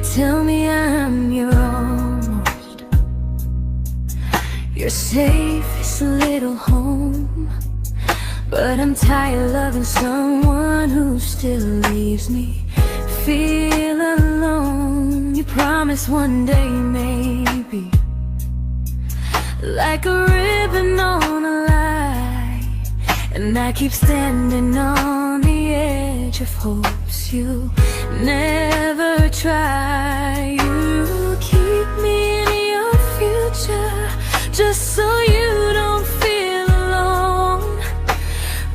tell me I'm your almost, your safest little home. But I'm tired loving someone who still leaves me feel alone. You promise one day maybe, like a ribbon on a line, and I keep standing on the edge of hopes you never try. You keep me in your future just so you don't feel alone.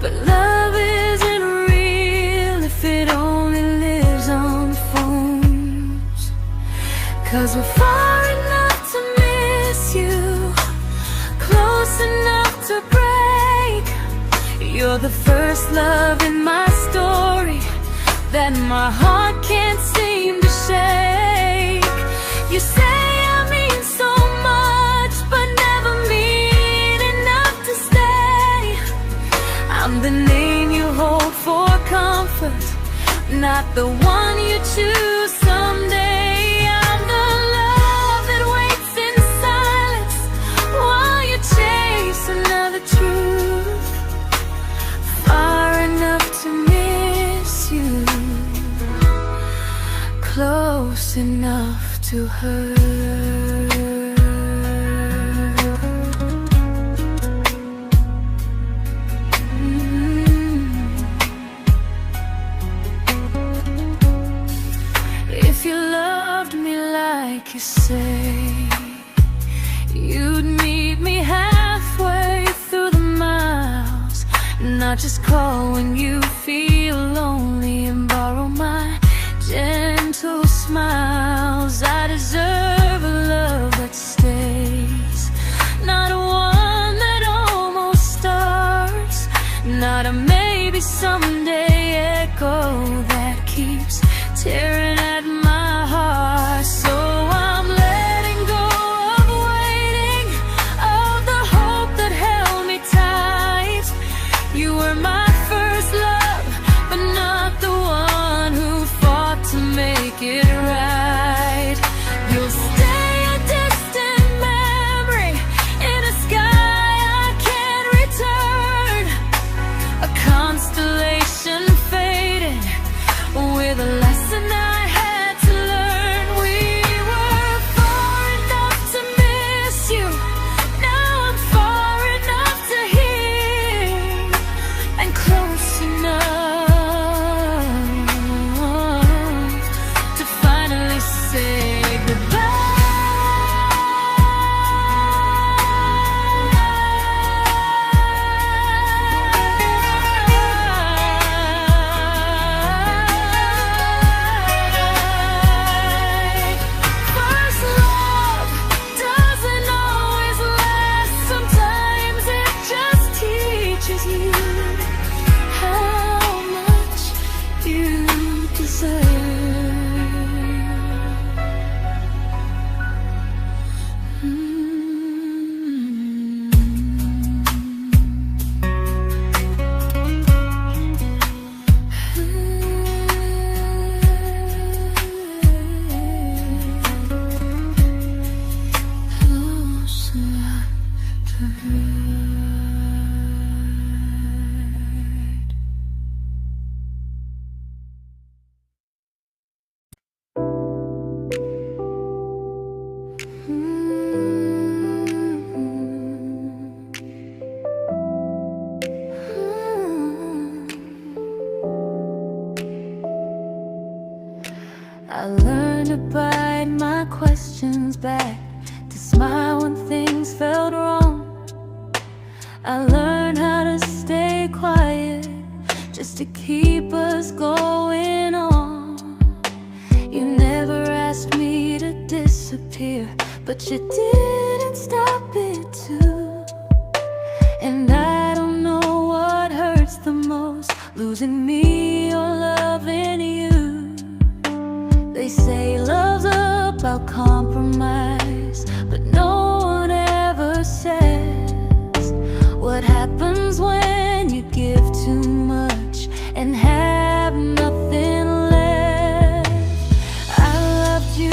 But love isn't real if it only lives on phones. 'Cause we're far enough to miss you, close enough to break. You're the first love in my story that my heart can't seem to shake. You say I mean so much, but never mean enough to stay. I'm the name you hold for comfort, not the one you choose someday. I'm the love that waits in silence while you chase another truth. Far enough to miss you, close enough to hurt. If you loved me like you say, you'd meet me halfway through the miles, not just call when you feel lonely and borrow my gentle smiles. I deserve a love that stays, not a one that almost starts, not a maybe someday echo that keeps tearing at my heart. So I'm letting go of waiting, of the hope that held me tight. You were my first love, but not the one who fought to make it right. You'll stay a distant memory in a sky I can't return, a constellation faded with a lesson I had to learn. We were far enough to miss you, now I'm far enough to hear, and close enough to finally say goodbye. First love doesn't always last, sometimes it just teaches you how much you deserve. Close enough to hurt. I learned to bite my questions back, to smile when things felt wrong. I learned how to stay quiet just to keep us going on. You never asked me to disappear, but you didn't stop it too. And I don't know what hurts the most, losing me or loving you. They say love's about compromise, but no one ever says what happens when you give too much and have nothing left. I loved you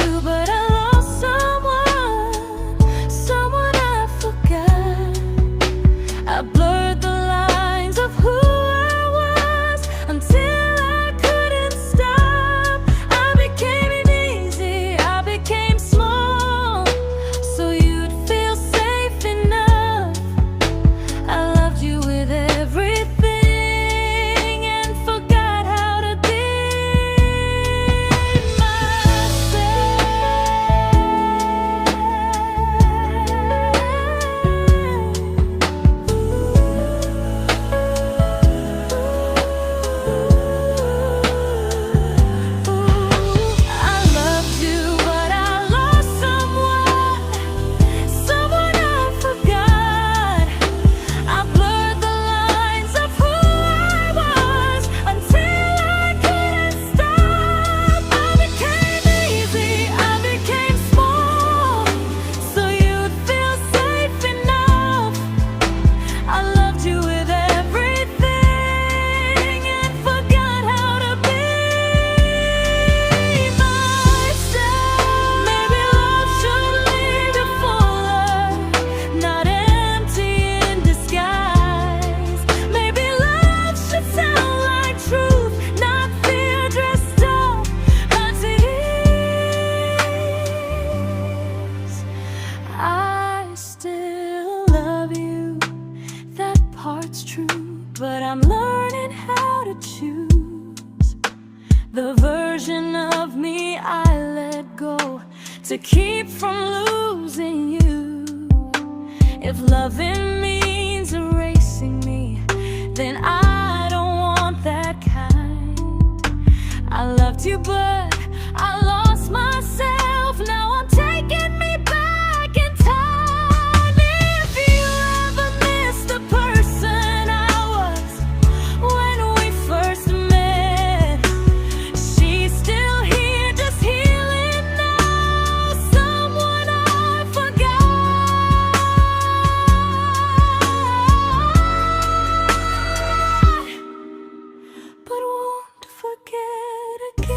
to keep from losing you. If loving means erasing me, then I don't want that kind. I loved you, but I lost myself. Now I'm taking me back in time. If you ever miss the person I was when we first met, she's still here, just healing now. Someone I forgot, but won't forget again.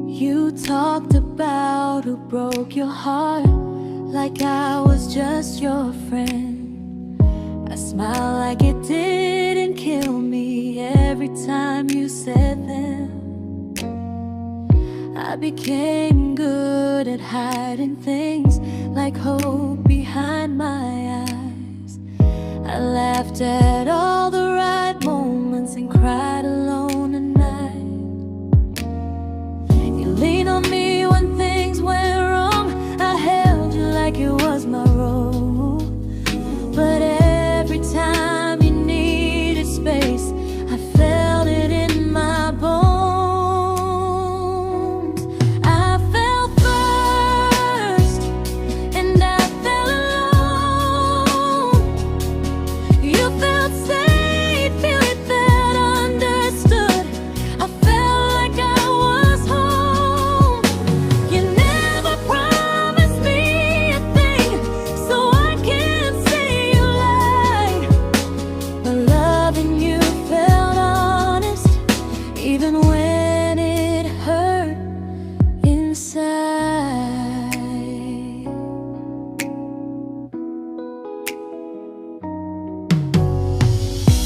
You talked about who broke your heart, like I was just your friend. I smiled like it didn't kill me every time you said them. I became good at hiding things like hope behind my eyes. I laughed at all the right moments and cried alone at night. You leaned on me when things went wrong. I held you like it was my role. But every time you needed space, I felt it in my bones. I fell first, and I fell alone. You felt safe, you felt understood. I felt like I was home. You never promised me a thing, so I can't say you lied. But loving you felt honest, even when it hurt inside.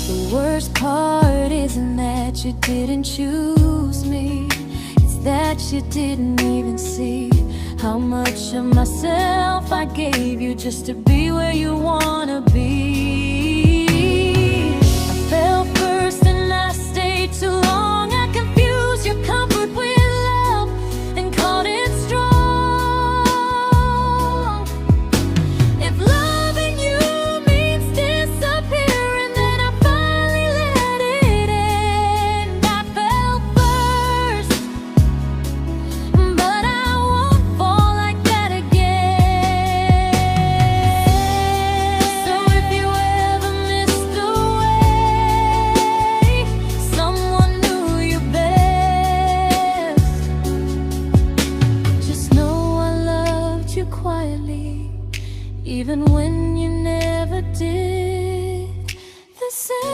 The worst part isn't that you didn't choose me, it's that you didn't even see how much of myself I gave you just to be where you wanna be. I fell first and I stayed too long. I confused your comfort with love and called it strong. If loving you means disappearing, then I finally let it end. I fell first, but I won't fall like that again. So if you ever missed the way someone knew you best, just know I loved you quietly, even when you never did the same.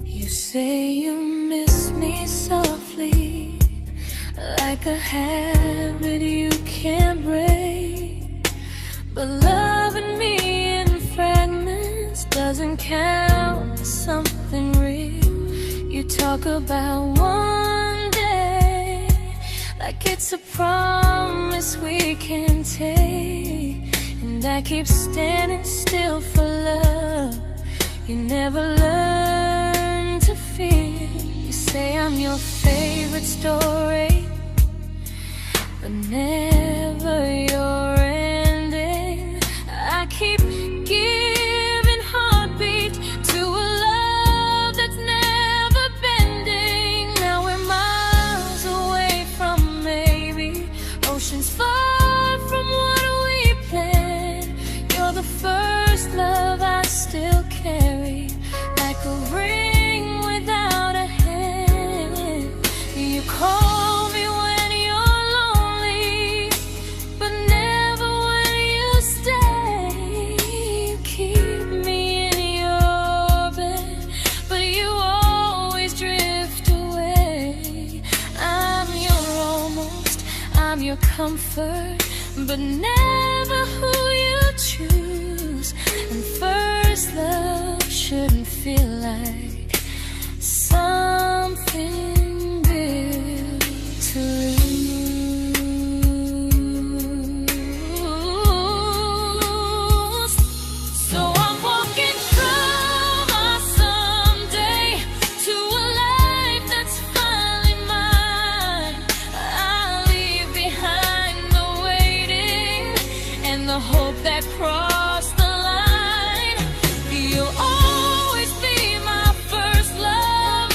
You say you miss me softly, like a habit you can't break. But loving me in fragments doesn't count as something real. You talk about one day like it's a promise we can take, and I keep standing still for love. You never learn to feel. You say I'm your favorite story, but never your ending. I keep giving heart a ring without a hand. You call me when you're lonely, but never when you stay. You keep me in your bed, but you always drift away. I'm your almost, I'm your comfort, but never who you choose. And first love shouldn't feel like something built to lose. So I'm walking through my someday to a life that's finally mine. I'll leave behind the waiting and the hope that crossed the line. You'll always be my first love,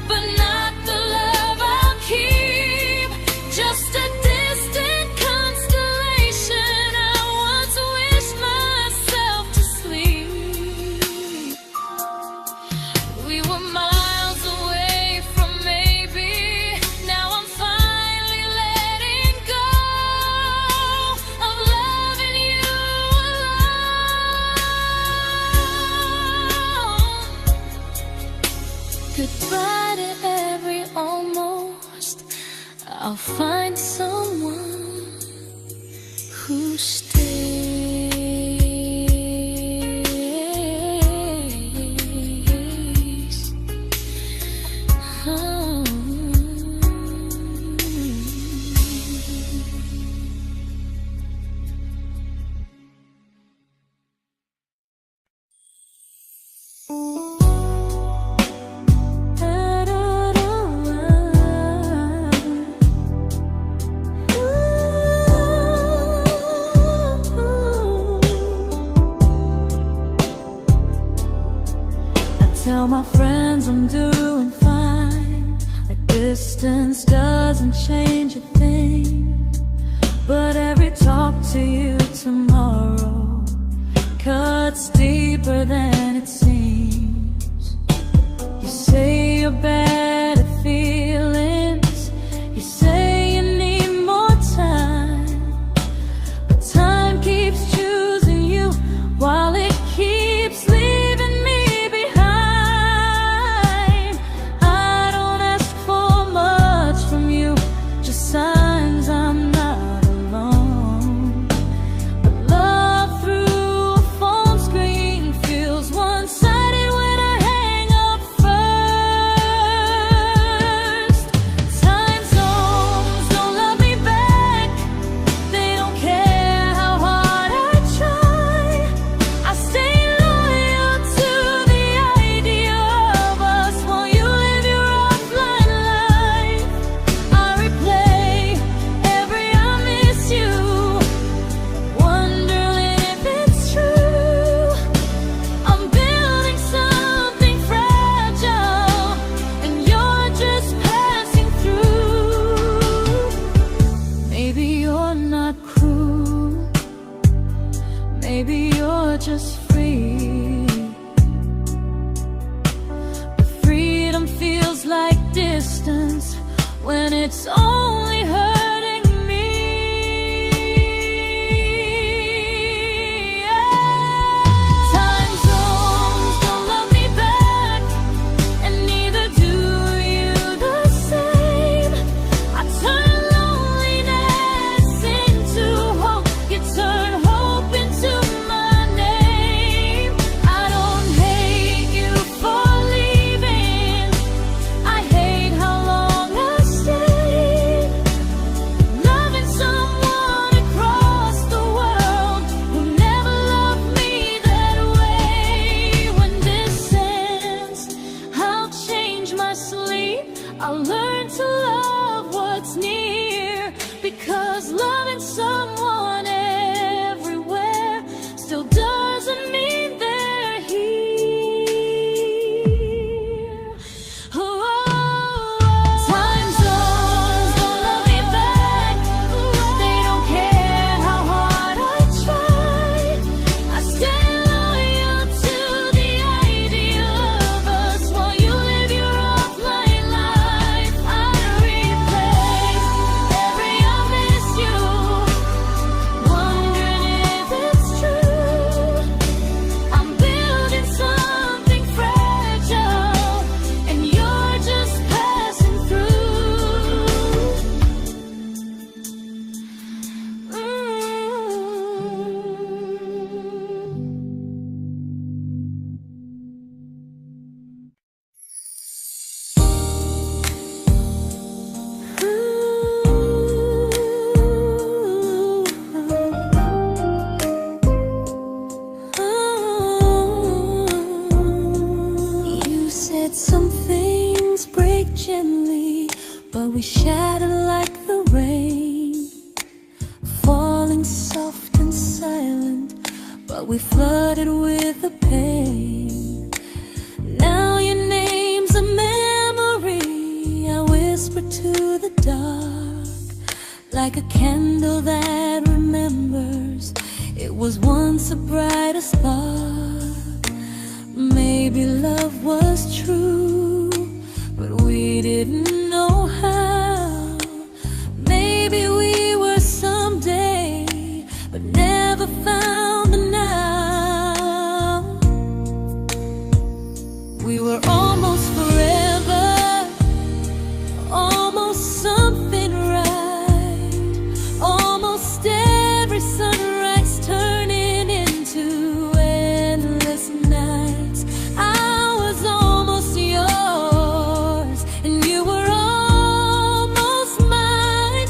but not the love I'll keep. Just a distant constellation I once wished myself to sleep. We were miles away from maybe. Now I'm finally letting go of loving you alone. Goodbye to every almost. I'll find someone who stays. Oh. Tell my friends I'm doing fine, like distance doesn't change a thing. But every talk to you tomorrow cuts deeper than it seems. You say you're bad at feelings, you say you need more time, but time keeps choosing you while it keeps leaving me behind. I don't ask for much from you, just signs I'm not alone. But love through a phone screen feels one-sided when I hang up first. Time zones don't love me back, they don't care how hard I try. I stay loyal to the idea of us while you live your offline life. I replay every I miss you, wondering if it's true. I'm building something fragile, and you're just passing through. Maybe you're not cruel, maybe you're just free. But freedom feels like distance when it's only hurting me. Time zones don't love me back, and neither do you the same. I turn loneliness into hope, you turn hope into my name. I don't hate you for leaving, I hate how long I stayed. we shattered like the rain, falling soft and silent, but we flooded with the pain. Now your name's a memory I whisper to the dark, like a candle that remembers it was once a brighter spark. Maybe love was true, but we didn't know how. Maybe we were someday, but never found the now. We were almost forever, almost something right, almost every sunrise turning into endless nights. I was almost yours, and you were almost mine,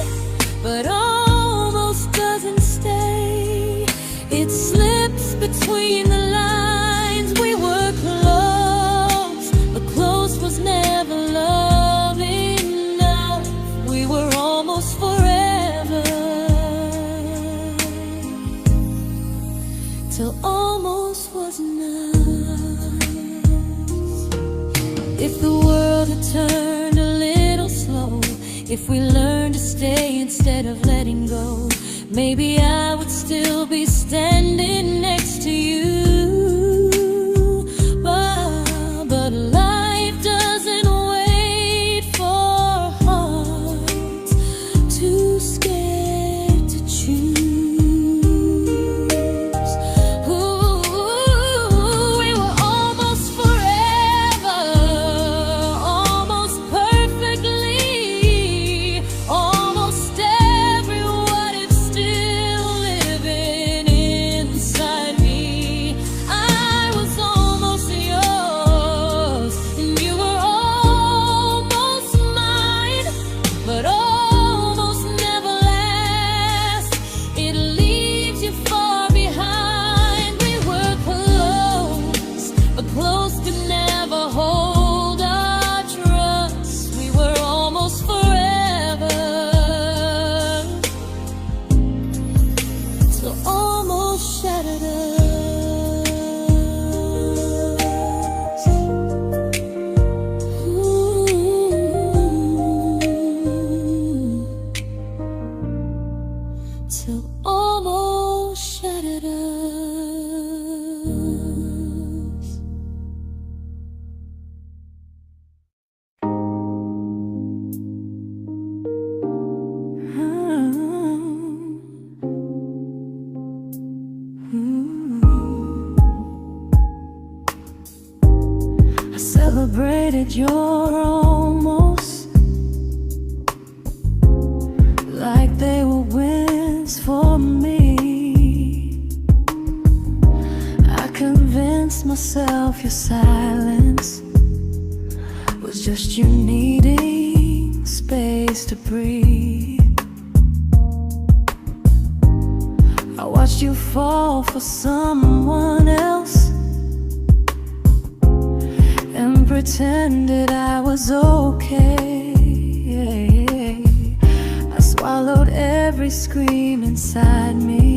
but almost doesn't stay. It slips between the lines. We were close, but close was never love enough. We were almost forever, till almost was enough. If the world had turned a little slow, if we learned to stay instead of letting go, maybe I would still be standing next to you. But life doesn't wait for hearts too scared to choose. Ooh, we were almost forever, almost perfectly, almost every what if still living inside me. I was almost yours, and you were almost mine, but almost never lasts. It leaves you far behind. We were close, but close could never hold our trust. We were almost forever, till almost shattered us. Ooh. Till almost shattered us. I celebrated your almost like they were wins for me. I convinced myself your silence was just you needing space to breathe. I watched you fall for someone else and pretended I was okay. I swallowed every scream inside me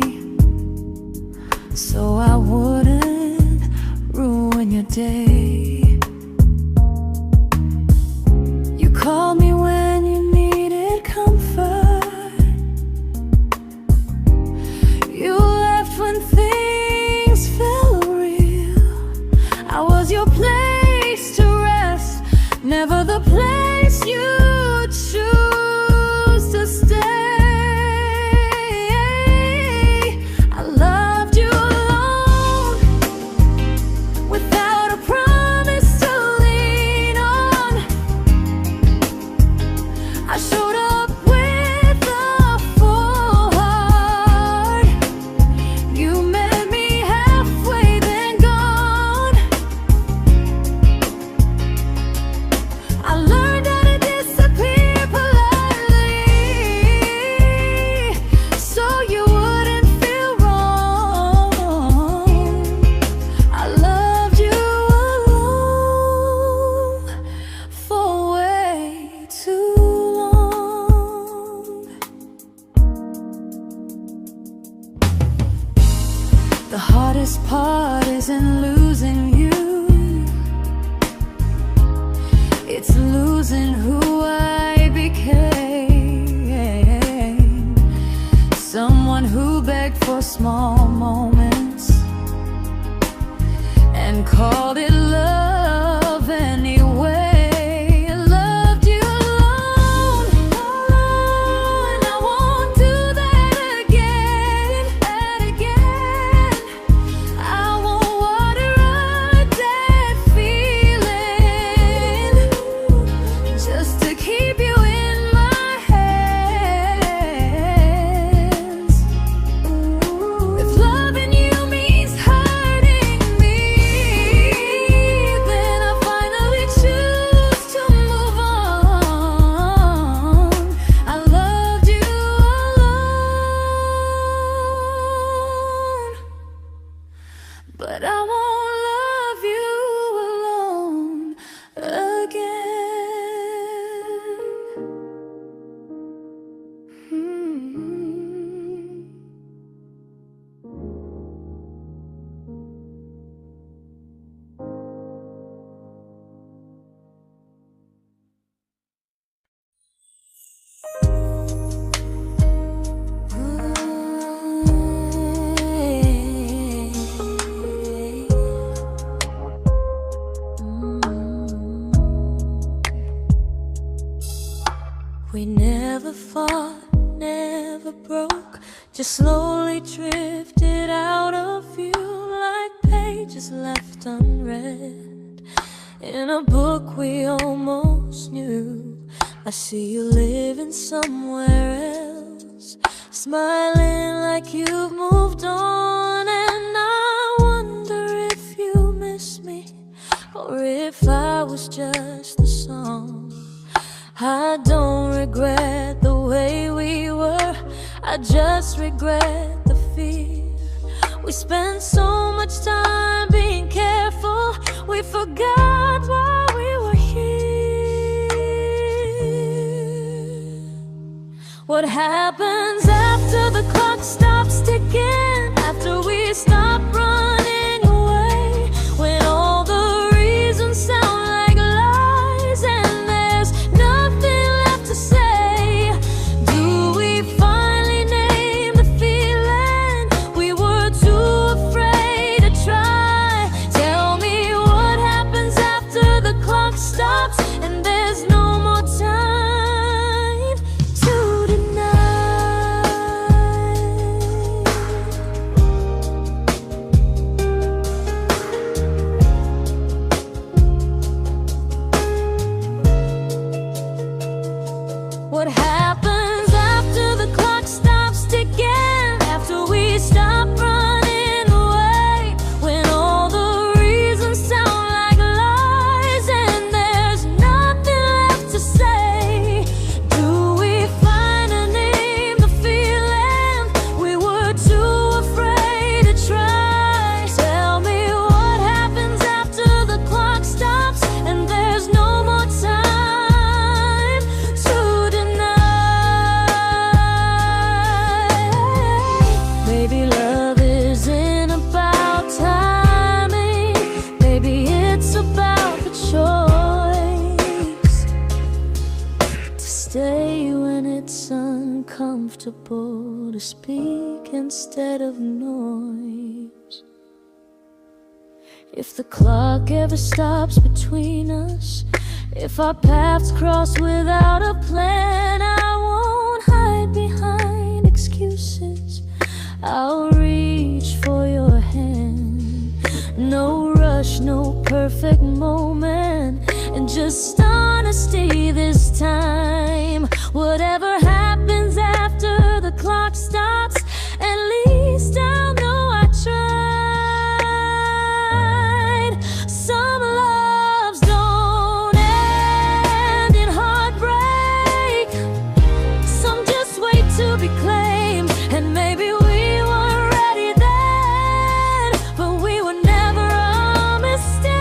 so I wouldn't ruin your day. You called me when you needed comfort. You left when things felt real. I was your place to rest, never the place you choose to stay. I loved you alone, without a promise. heart isn't losing you, it's losing who I became. Someone who begged for small moments and called it love anyway. Loved you alone, alone. I won't do that again, and again. I won't water a dead feeling just to keep you in my hands. If loving you means hurting me, then I finally choose to move on. I loved you alone, but I won't love you alone again. We never fought, never broke, just slowly drifted out of view like pages left unread in a book we almost knew. I see you living somewhere else, smiling like you've moved on, and I wonder if you miss me or if I was just a song. I don't regret the way we were, I just regret the fear. We spent so much time being careful, we forgot why we were here. What happens after the clock stops ticking, after we stop running away, when all the reasons sound like lies and there's nothing left to say? Do we finally name the feeling we were too afraid to try? Tell me what happens after the clock stops and there's no more time to deny. What happens after the clock stops ticking, after we stop running away, when all the reasons sound like lies and there's nothing left to say? Do we finally name the feeling we were too afraid to try? Tell me what happens after the clock stops and there's no more time to deny. Maybe love isn't about timing, maybe it's about the choice to stay when it's uncomfortable, to speak instead of noise. If the clock ever stops between us, if our paths cross without a plan, I won't hide behind excuses, I'll reach for your hand. No rush, no perfect moment, and just honesty this time. Whatever happens after the clock stops, at least I'll know I tried. Some loves don't end in heartbreak, some just wait to be claimed, and maybe we weren't ready then, but we were never a mistake.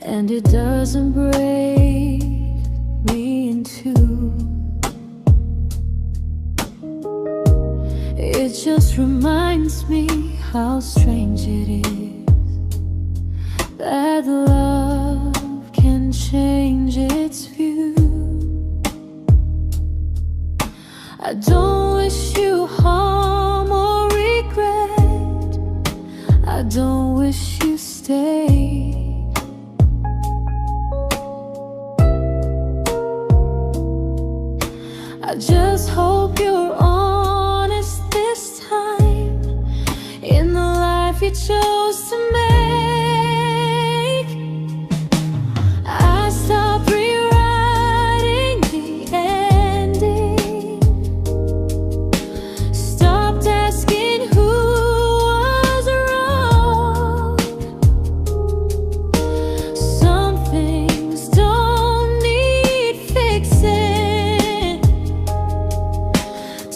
and it doesn't break me in two. It just reminds me how strange it is that love can change its view. I don't wish you harm or regret. I don't wish you stayed. I just hope you're honest this time in the life you chose to make. I stopped rewriting the ending, stopped asking who was wrong. Some things don't need fixing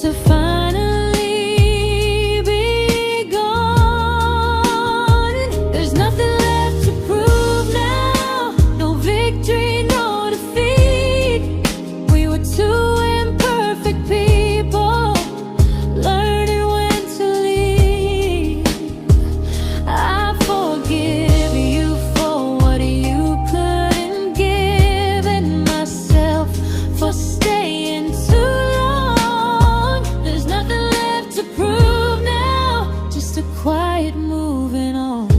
to finally be gone. There's nothing left to prove now, no victory, no defeat. We were two imperfect people, learning when to leave. I forgive you for what you couldn't give, and myself for staying too long. There's nothing left to prove now, just a quiet moving on.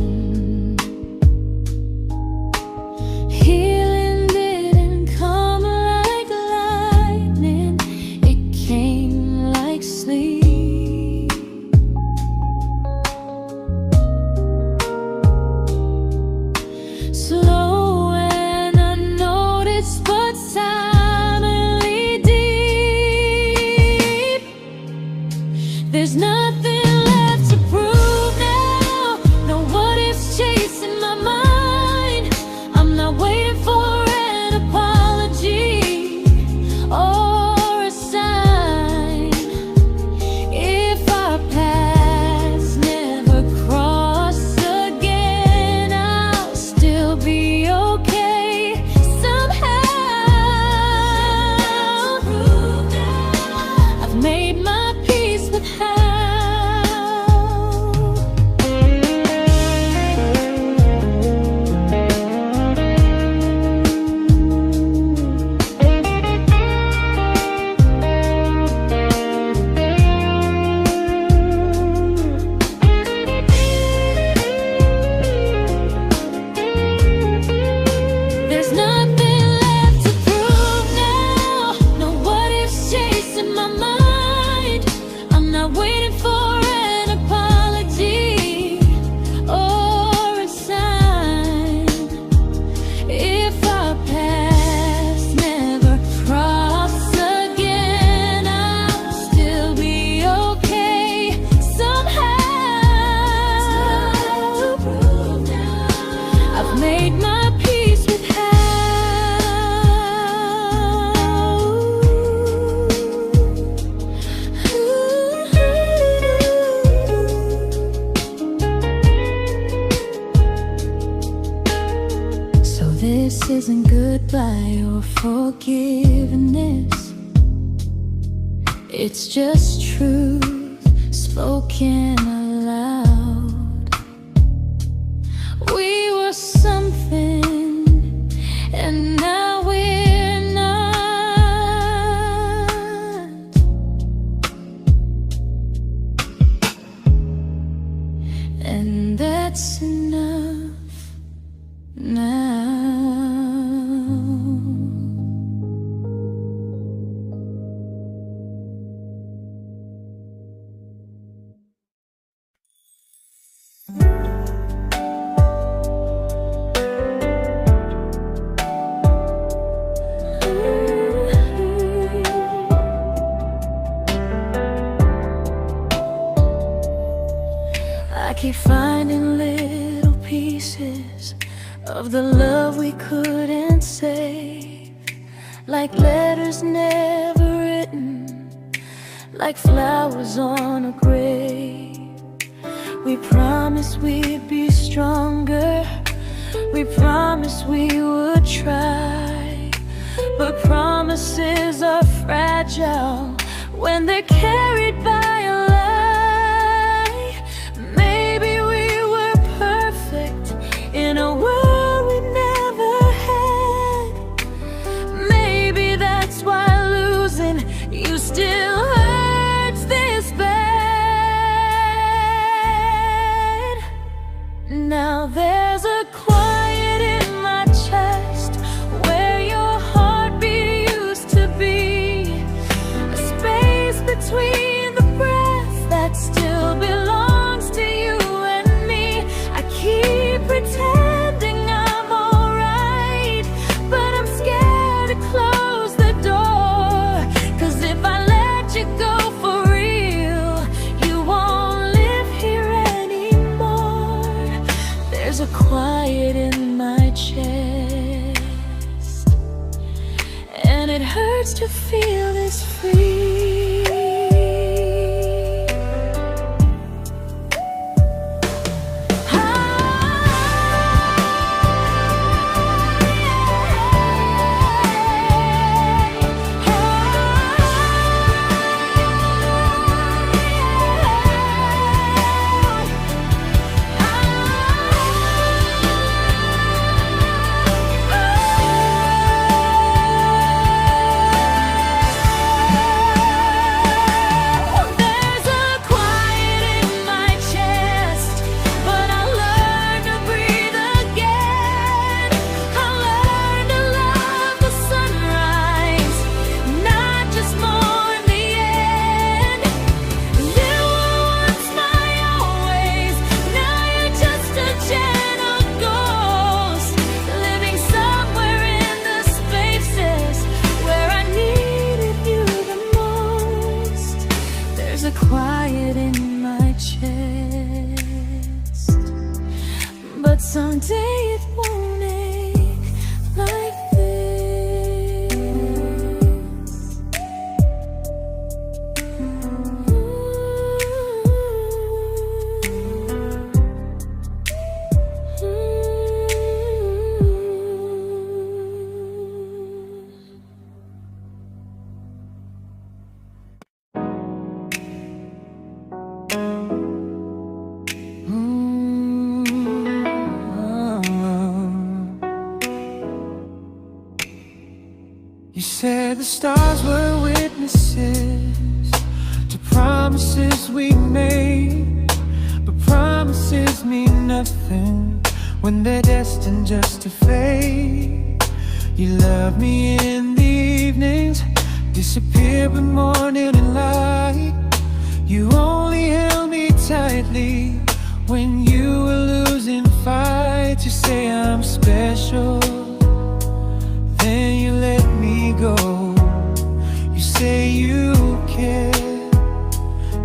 Healing didn't come like lightning, it came like sleep. Slow and unnoticed, but silently deep. There's nothing left to prove now, no what ifs chasing my mind. I'm not waiting for an apology or a sign. If our paths never cross again, I'll still be okay somehow. I've made my peace with how. There's nothing left to prove now, no what ifs chasing my mind. I'm not waiting for an apology or a sign. If our paths never cross again, I'll still be okay somehow. I've made my peace with how. So this isn't goodbye or forgiveness, it's just truth spoken aloud. We were something, and now we're not. And that's enough now. I keep finding little pieces of the love we couldn't save, like letters never written, like flowers on a grave. We promised we'd be stronger, We promised we would try, but promises are fragile when they're carried by a lie. Maybe we were perfect in a world we never had. Maybe that's why losing you still hurts this bad. Now there's a quiet in my chest where your heartbeat used to be, a space between the breaths that still belongs to you and me. I keep pretending I'm alright, but I'm scared to close the door, 'cause if I let you go for real, you won't live here anymore. There's a quiet in my chest, and it hurts to feel this free. There's a quiet in my chest, but someday it won't ache like this. You said the stars were witnesses to promises we made, but promises mean nothing when they're destined just to fade. You love me in the evenings, disappear when morning and light. You only held me tightly when you were losing fights. You say I'm special, then you let me go. You say you care,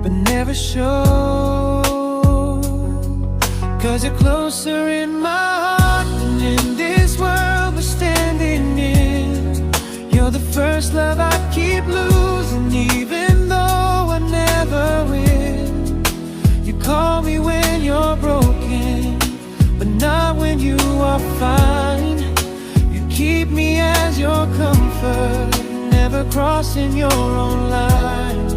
but never show, 'cause you're closer in my heart than in this world we're standing in. You're the first love I keep losing, even though I never win. You call me when you're broken, but not when you are fine. Keep me as your comfort, never crossing your own line.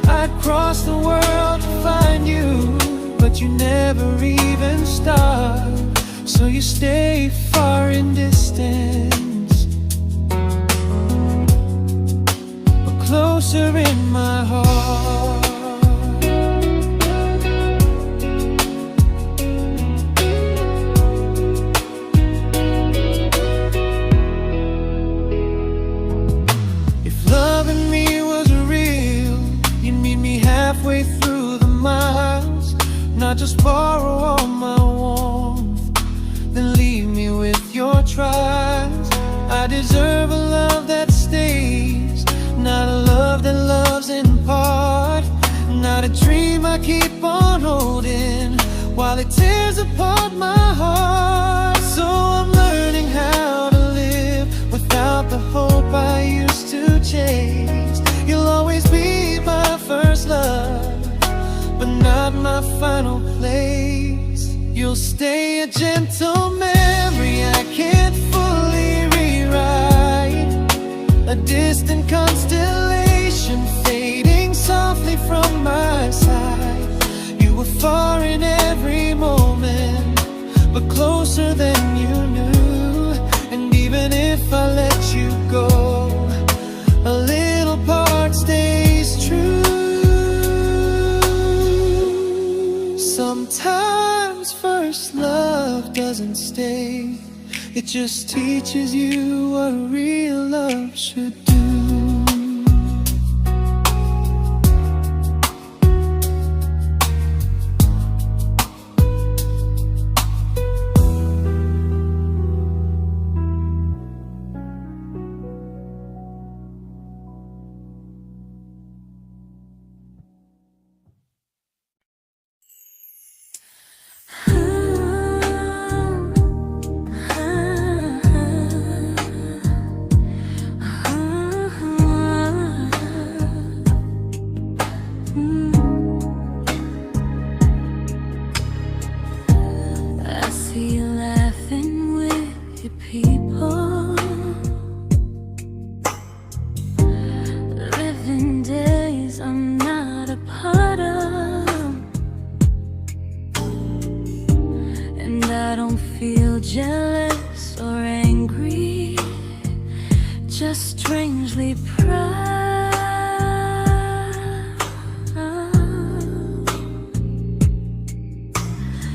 I'd cross the world to find you, but you never even start. So you stay far in distance, but closer in my heart. Halfway through the miles, not just borrow all my warmth, then leave me with your trials. I deserve a love that stays, not a love that loves in part, not a dream I keep on holding while it tears apart my heart. So I'm learning how to live without the hope I used to chase. You'll always be my first love, but not my final place. You'll stay a gentle memory stay. It just teaches you what real love should do. Jealous or angry, just strangely proud.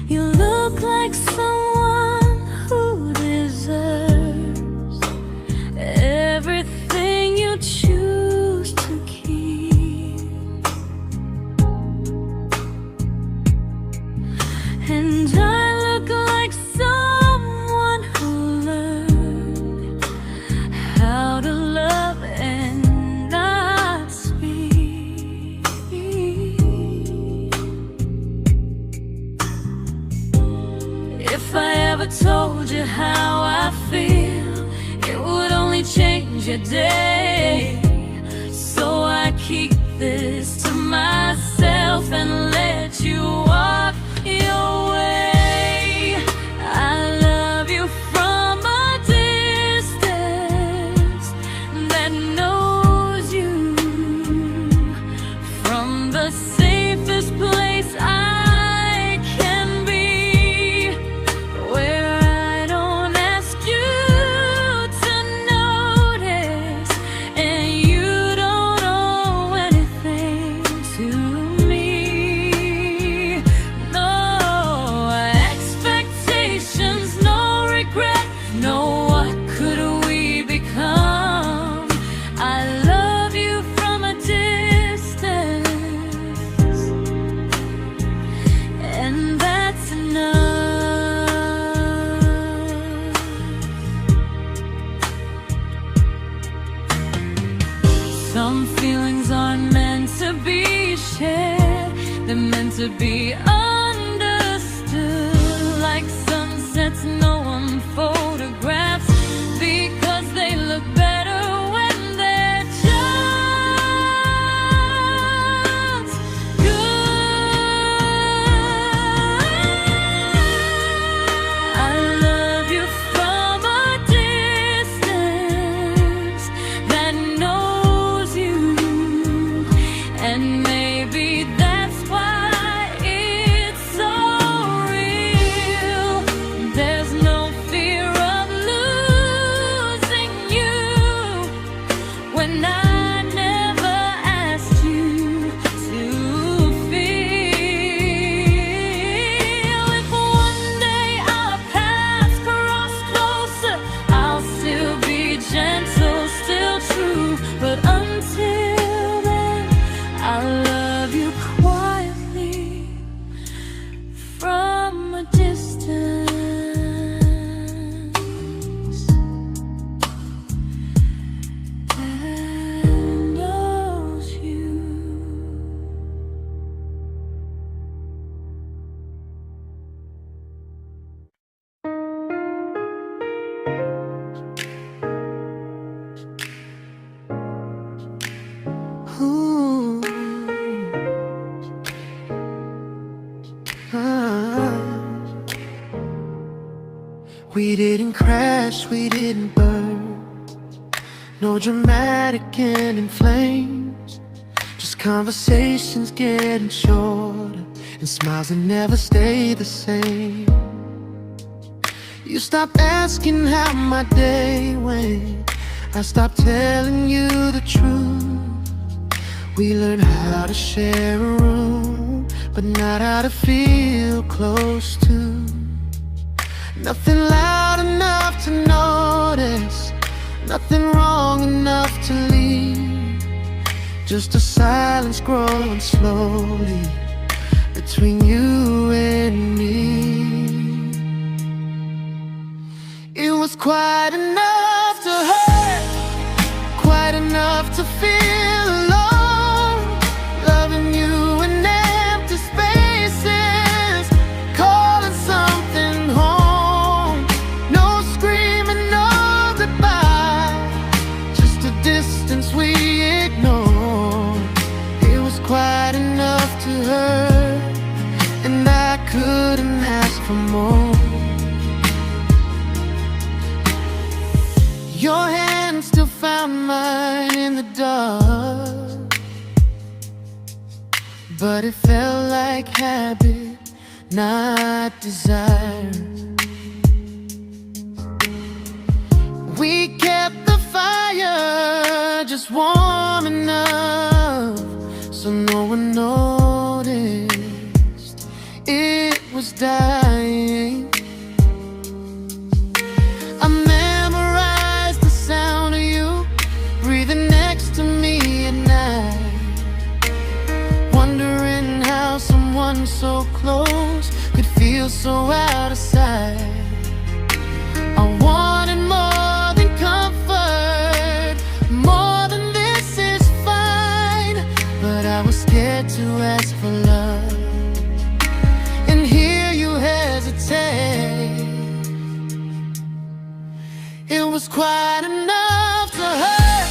You look like someone who deserves everything you choose to keep. And I look like someone who learned how to love and not speak. If I ever told you how I feel, it would only change your day. So I keep this to myself and let you walk your way. I love you from a distance that knows you, from the safest place I can be, where I don't ask you to notice and you don't owe anything to me. No expectations, no regret, no what could we become. I love you from a distance, and that's enough. Some feelings aren't meant to be shared, they're meant to be understood, like sunsets no one photographs, because they look better when they're just good. I love you from a distance that knows you, and maybe that's why it's so real. There's no fear of losing you when I never asked you to feel. If one day our paths cross closer, I'll still be gentle, still true. But until then, I love you quietly from a distance that knows you. Ooh. Ah. We didn't crash, we didn't burn, no dramatic end in flames, just conversations getting shorter and smiles that never stay the same. You stopped asking how my day went, I stopped telling you the truth. We learned how to share a room, but not how to feel close to. Nothing loud enough to notice, nothing wrong enough to leave. Just a silence growing slowly between you and me. It was quite enough to hurt, quite enough to feel alone. Loving you in empty spaces, calling something home. No screaming, no goodbye, just a distance we ignored. It was quite enough to hurt, and I couldn't ask for more. Your hand still found mine in the dark, but it felt like habit, not desire. We kept the fire just warm enough so no one noticed it was dying. I memorized the sound of you breathing next to me at night, wondering how someone so close could feel so out of sight. I wanted more than comfort, more than this is fine, but I was scared to ask for love and hear you hesitate. It was quite enough to hurt,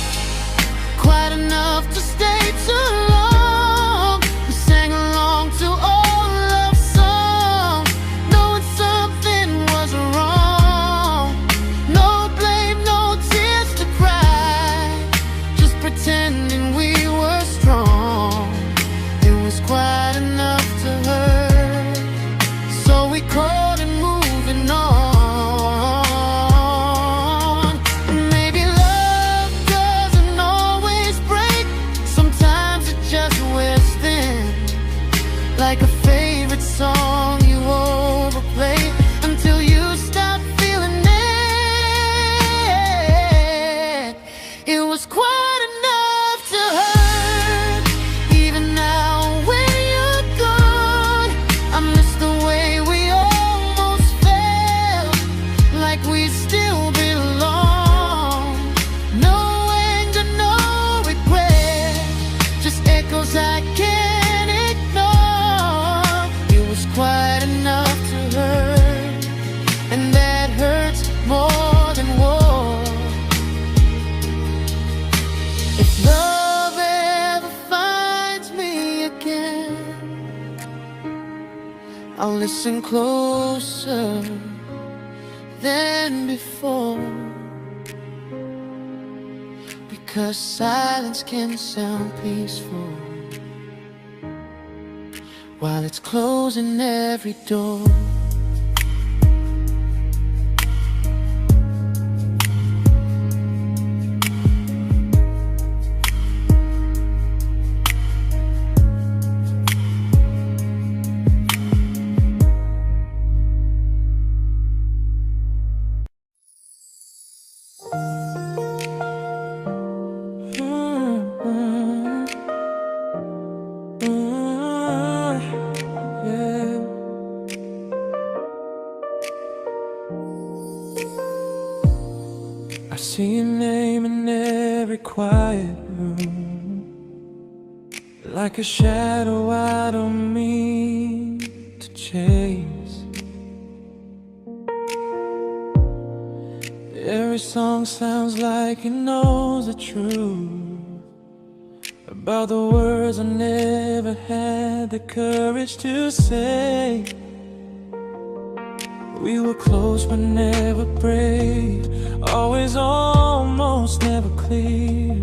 quite enough to stay too long. We sang along to old love songs, knowing something was wrong. No blame, no tears to cry, just pretending we were strong. It was quite enough to hurt, so we called it moving on. Maybe love doesn't always break, sometimes it just wears thin, like a favorite song you overplay until you stop feeling it. It was quite enough to hurt, even now when you're gone. I miss the way we almost felt, like we still belong. No anger, no regret, just echoes I can't ignore. It was quite enough to hurt, and that hurts more than war. If love ever finds me again, I'll listen closer than before, because silence can sound peaceful while it's closing every door. Yeah. I see your name in every quiet room, like a shadow I don't mean to chase. Every song sounds like it knows the truth about the words I never had the courage to say. We were close but never brave, always almost never clear.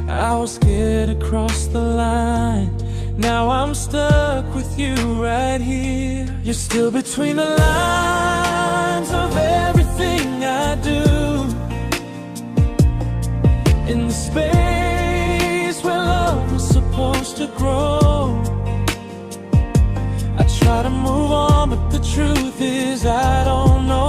I was scared to cross the line, now I'm stuck with you right here. You're still between the lines of everything I do, in the space where love was supposed to grow. I try to move on, but the truth is I don't know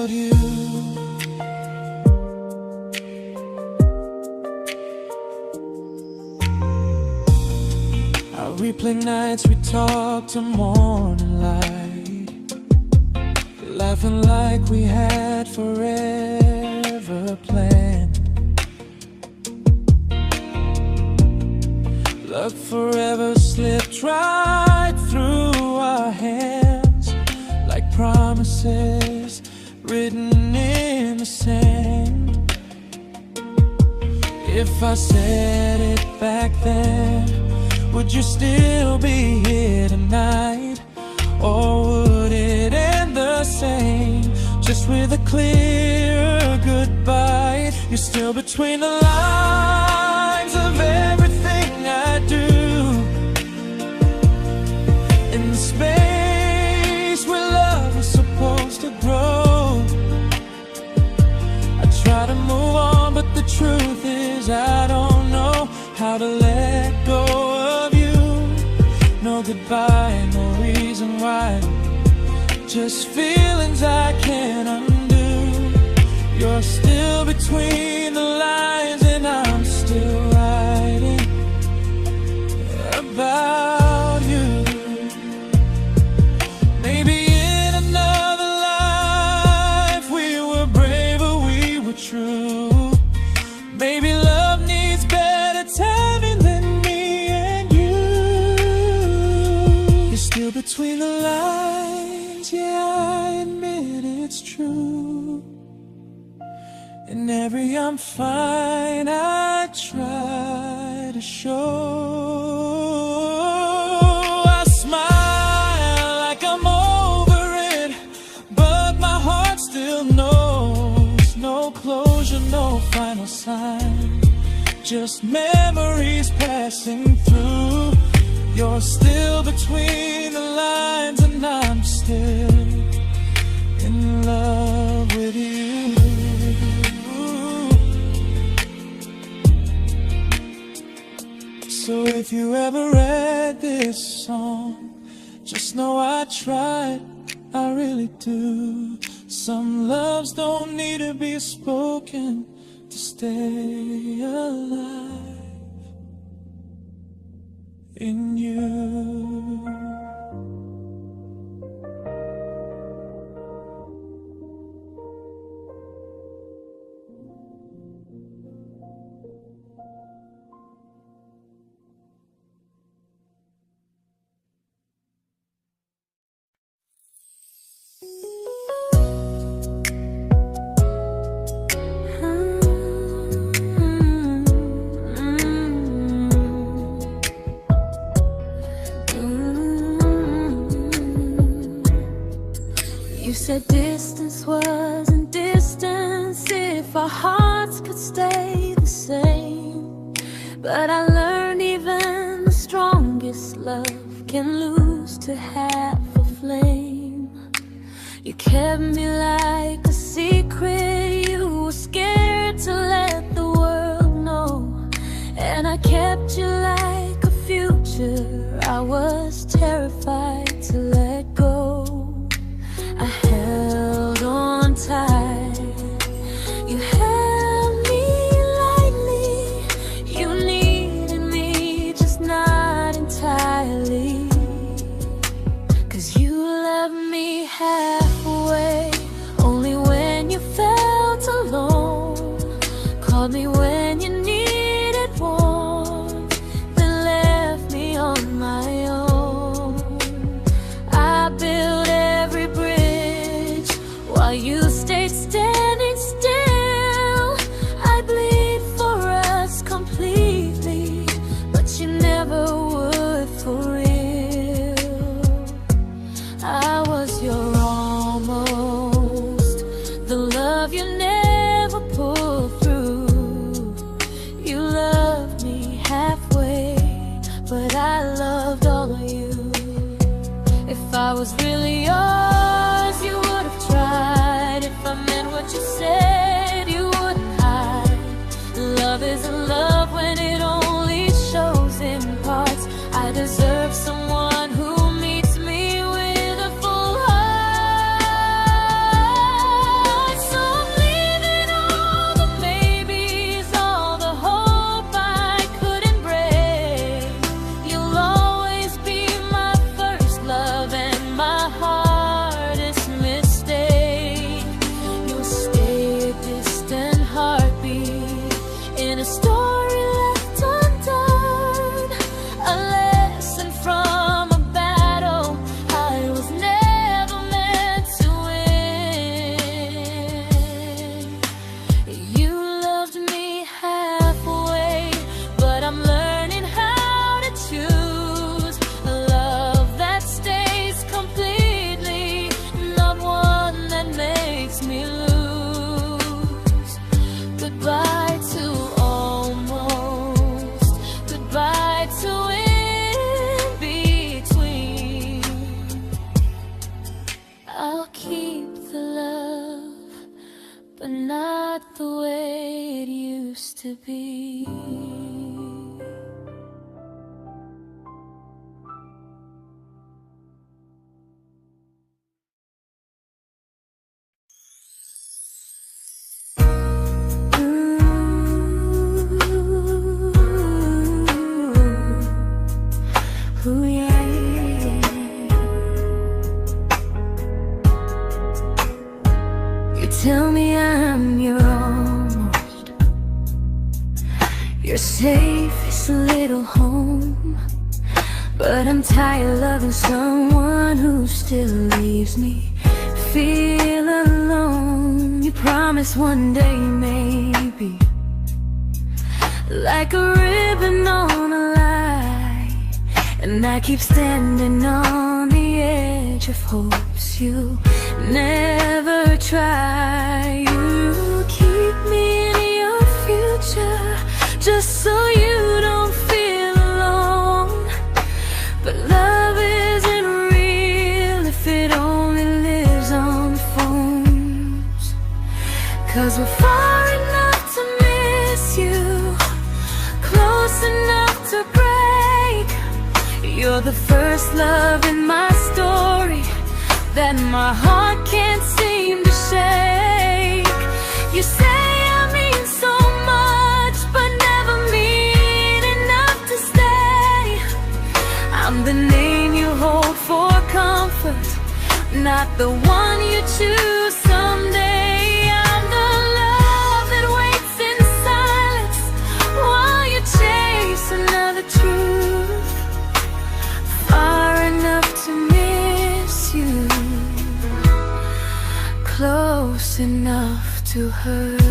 about you. I replay nights we talk to morning light, laughing like we had forever planned. Luck forever slipped right through our hands, like promises written in the sand. If I said it back then, would you still be here tonight? Or would it end the same, just with a clear goodbye? You're still between the lines of everything I do, in the space where love is supposed to grow. I try to move on, but the truth is I don't know how to let go of you. No goodbye, no reason why, just feelings I can't undo. You're still between the lines and I'm still writing about you. Maybe in another life we were braver, we were true. Maybe love needs better timing than me and you. You're still between the lines, yeah, I admit it's true. In every I'm fine I try to show. I smile like I'm over it, but my heart still knows. No closure, no final sign, just memories passing through. You're still between the lines and I'm still in love with you. So if you ever read this song, just know I tried, I really do. Some loves don't need to be spoken to stay alive in you. You said distance wasn't distance if our hearts could stay the same. But I learned even the strongest love can lose to half a flame. You kept me like a secret, you were scared to let the world know. And I kept you like a future, I was terrified to let go. I held on tight, you held me lightly. You needed me, just not entirely. 'Cause you left me halfway, only when you felt alone. Called me when you needed warmth, then left me on my own. I built every bridge while you stayed standing still. I bleed for us completely, but you never would for real. I was your almost, the love you never pulled through. You loved me halfway, but I loved all of you. If I was really yours, you would have tried. If I meant what you said, you wouldn't hide. Love isn't love when it only shows in parts. I deserve someone who meets me with a full heart. not the way it used to be. Ooh, yeah, yeah. You tell me I'm your almost, your safest little home. But I'm tired loving someone who still leaves me feel alone. You promise one day maybe, like a ribbon on a line, and I keep standing on the edge of hopes you never try. You keep me in your future just so you don't feel alone. But love isn't real if it only lives on phones. 'Cause we're far enough to miss you, close enough to break. You're the first love in my story that my heart can't seem to shake. You say I mean so much, but never mean enough to stay. I'm the name you hold for comfort, not the one you choose someday. I'm the love that waits in silence while you chase another truth. Far enough to miss you, close enough to hurt.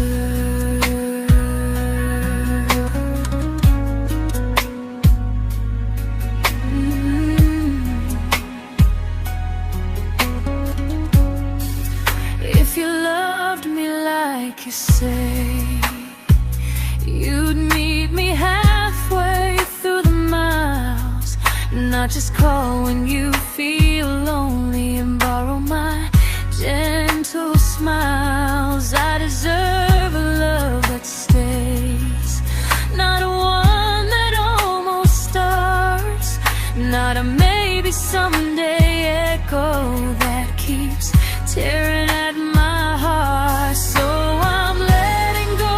If you loved me like you say, you'd meet me halfway through the miles, not just call when you feel lonely and borrow my gentle smiles. I deserve a love that stays, not one that almost starts, not a maybe someday echo that keeps tearing at my heart. So I'm letting go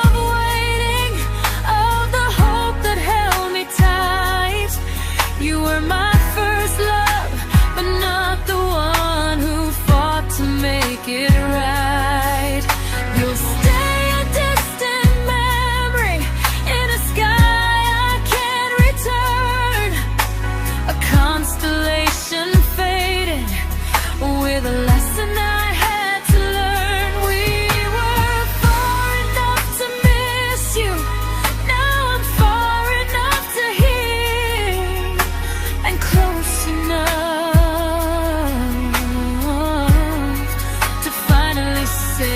of waiting, of the hope that held me tight. You were my first love, but not the one who fought to make it right. You'll stay a distant memory in a sky I can't return, a constellation faded with a lesson I had to learn. We were far enough to miss you, now I'm far enough to hear, and close enough to finally say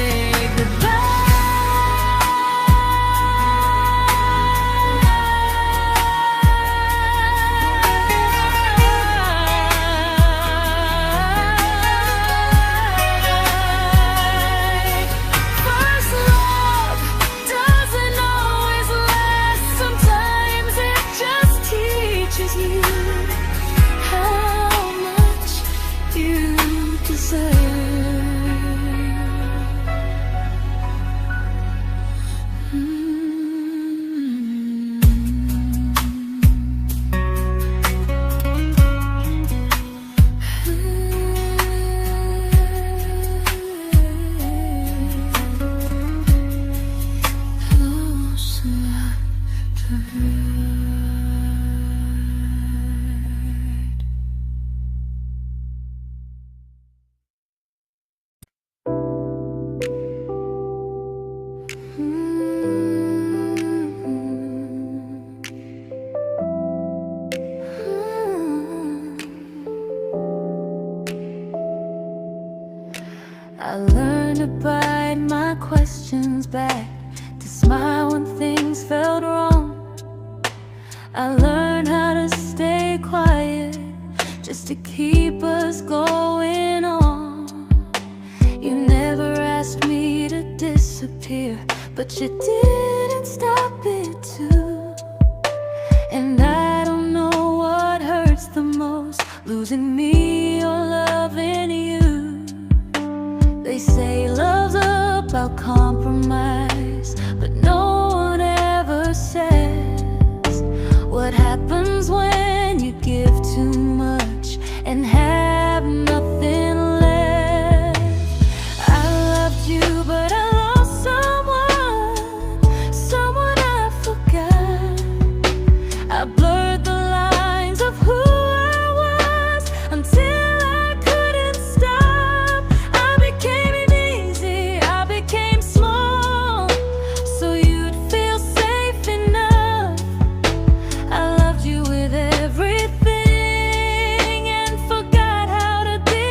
first love doesn't always last. Sometimes it just teaches you how much you deserve. Close enough to hurt. I learned to bite my questions back, to smile when things felt wrong. I learned how to stay quiet just to keep us going on. You never asked me to disagree, disappear, but you didn't stop it too. And I don't know what hurts the most, losing me or loving you. They say love's about compromise, but no one ever says what happens when you give too much and have nothing left. I loved you, but I lost someone I forgot. I blurred the lines of who I was until I couldn't stop. I became easy, I became small, so you'd feel safe enough. I loved you with everything and forgot how to be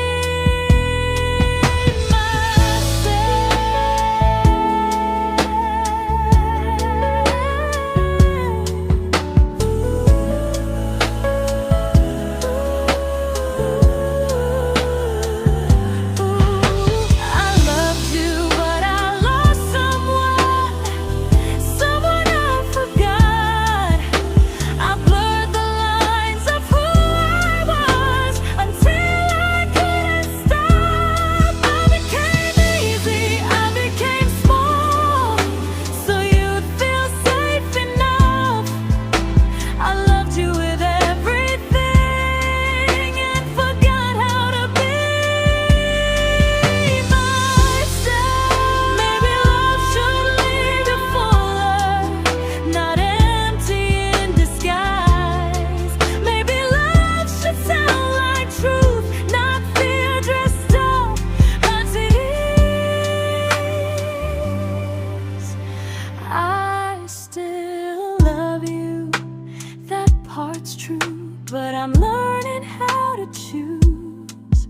but I'm learning how to choose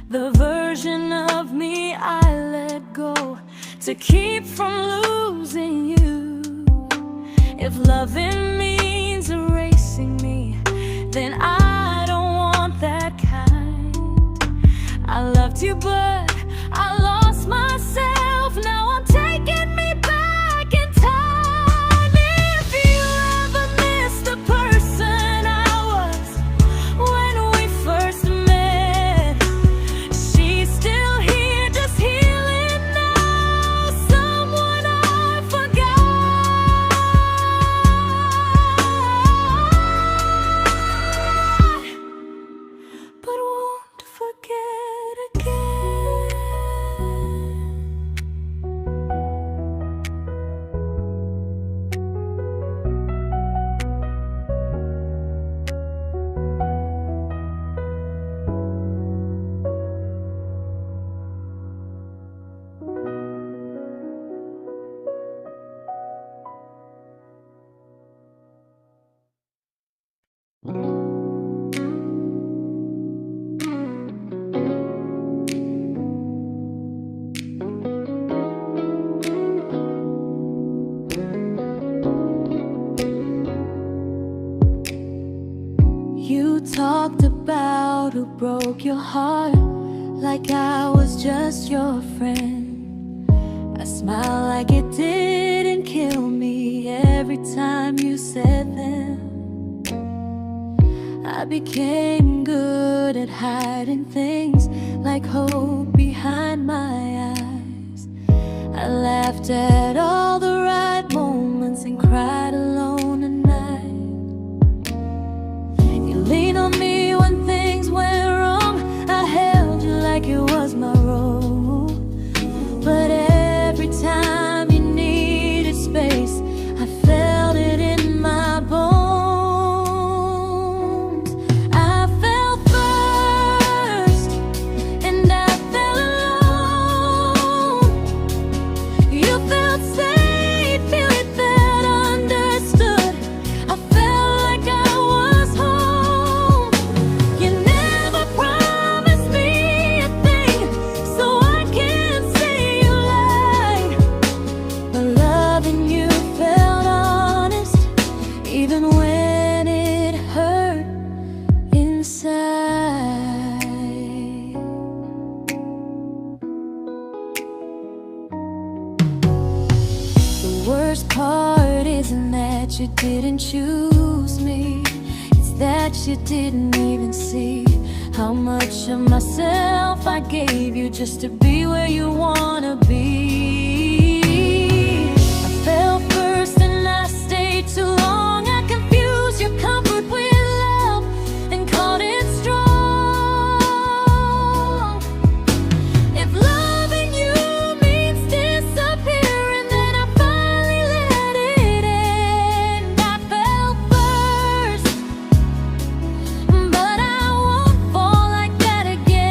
the version of me I let go to keep from losing you. If loving means erasing me, then I don't want that kind. I loved you, but I lost myself. Now I'm taking me back in time. If you ever missed the person I was when we first met, she's still here, just healing now. Someone I forgot, but won't forget again. You talked about who broke your heart, like I was just your friend. I smile like it didn't kill me every time you said them. I became good at hiding things like hope behind my eyes. I laughed at all the right moments and cried alone at night. You leaned on me when things went wrong. I held you like it was my role. But every time you needed space, I felt it in my bones. I fell first, and I fell alone. You felt safe. worst part isn't that you didn't choose me, it's that you didn't even see how much of myself I gave you just to be where you wanna be. I fell first and I stayed too long. I confused your comfort with love and called it strong. If loving you means disappearing, then I finally let it end. I fell first, but I won't fall like that again.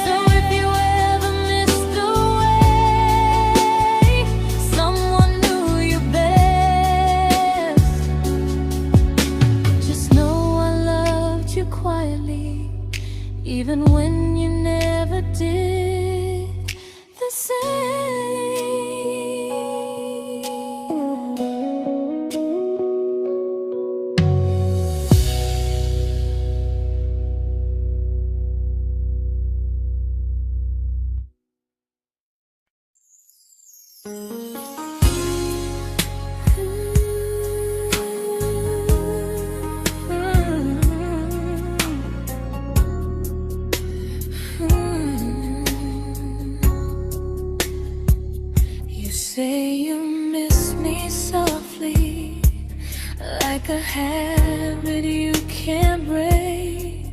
So if you ever missed the way someone knew you best, just know I loved you quietly, even when you never did the same. You say you miss me softly, like a habit you can't break.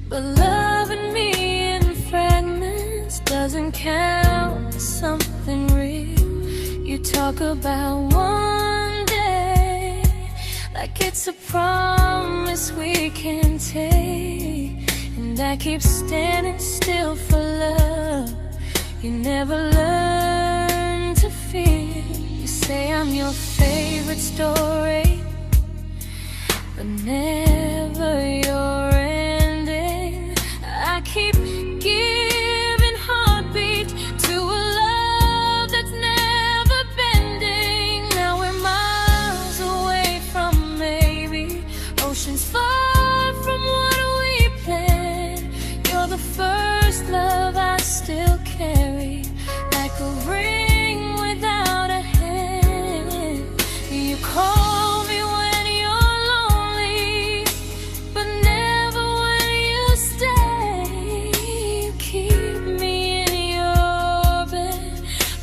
But loving me in fragments doesn't count as something real. You talk about one day like it's a promise we can take, and I keep standing still for love. You never learn to feel. You say I'm your favorite story, but never your ending. I keep giving heartbeat to a love that's never bending. Now we're miles away from maybe oceans far from what we planned. You're the first love I still carry, like a ring without a hand. You call me when you're lonely, but never when you stay. You keep me in your bed,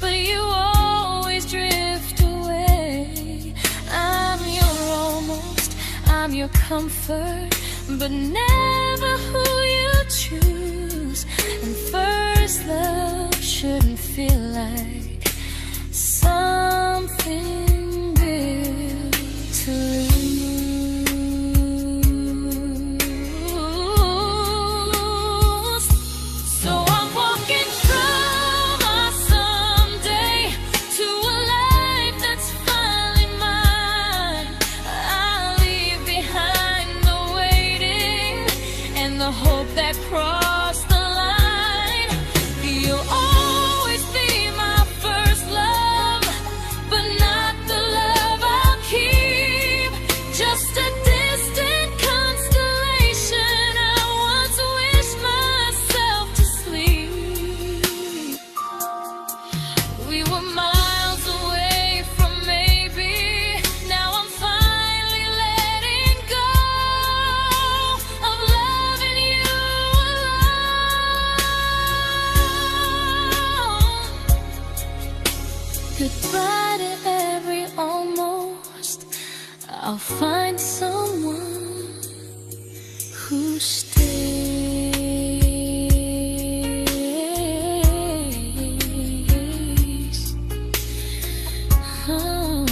but you always drift away. I'm your almost, I'm your comfort, but never who you choose. And first love shouldn't feel like something built to lose. So I'm walking through my someday to a life that's finally mine. I'll leave behind the waiting and the hope that crossed the line. You'll always be my first love, but not the love I'll keep. Just a distant constellation I once wished myself to sleep. We were miles away from maybe. Now I'm finally letting go of loving you alone. Goodbye to every almost. I'll find someone who stays. Oh.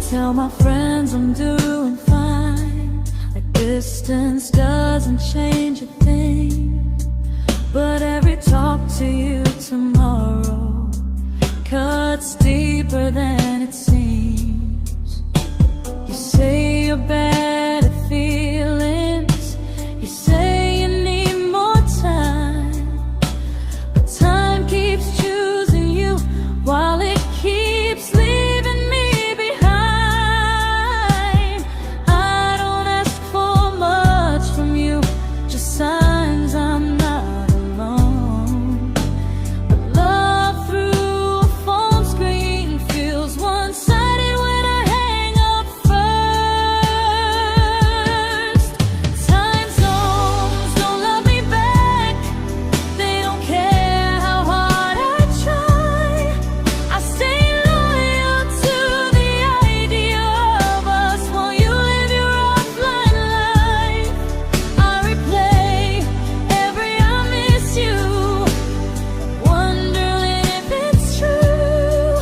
Tell my friends I'm doing fine, that distance doesn't change a thing. But every talk to you tomorrow cuts deeper than it seems. your bad feelings. You say you need more time, but time keeps choosing you while it keeps leaving me behind. I don't ask for much from you, just signs I'm not alone. But love through a phone screen feels one-sided when I hang up first. Time zones don't love me back. They don't care how hard I try. I stay loyal to the idea of us while you live your offline life. I replay every I miss you, wondering if it's true.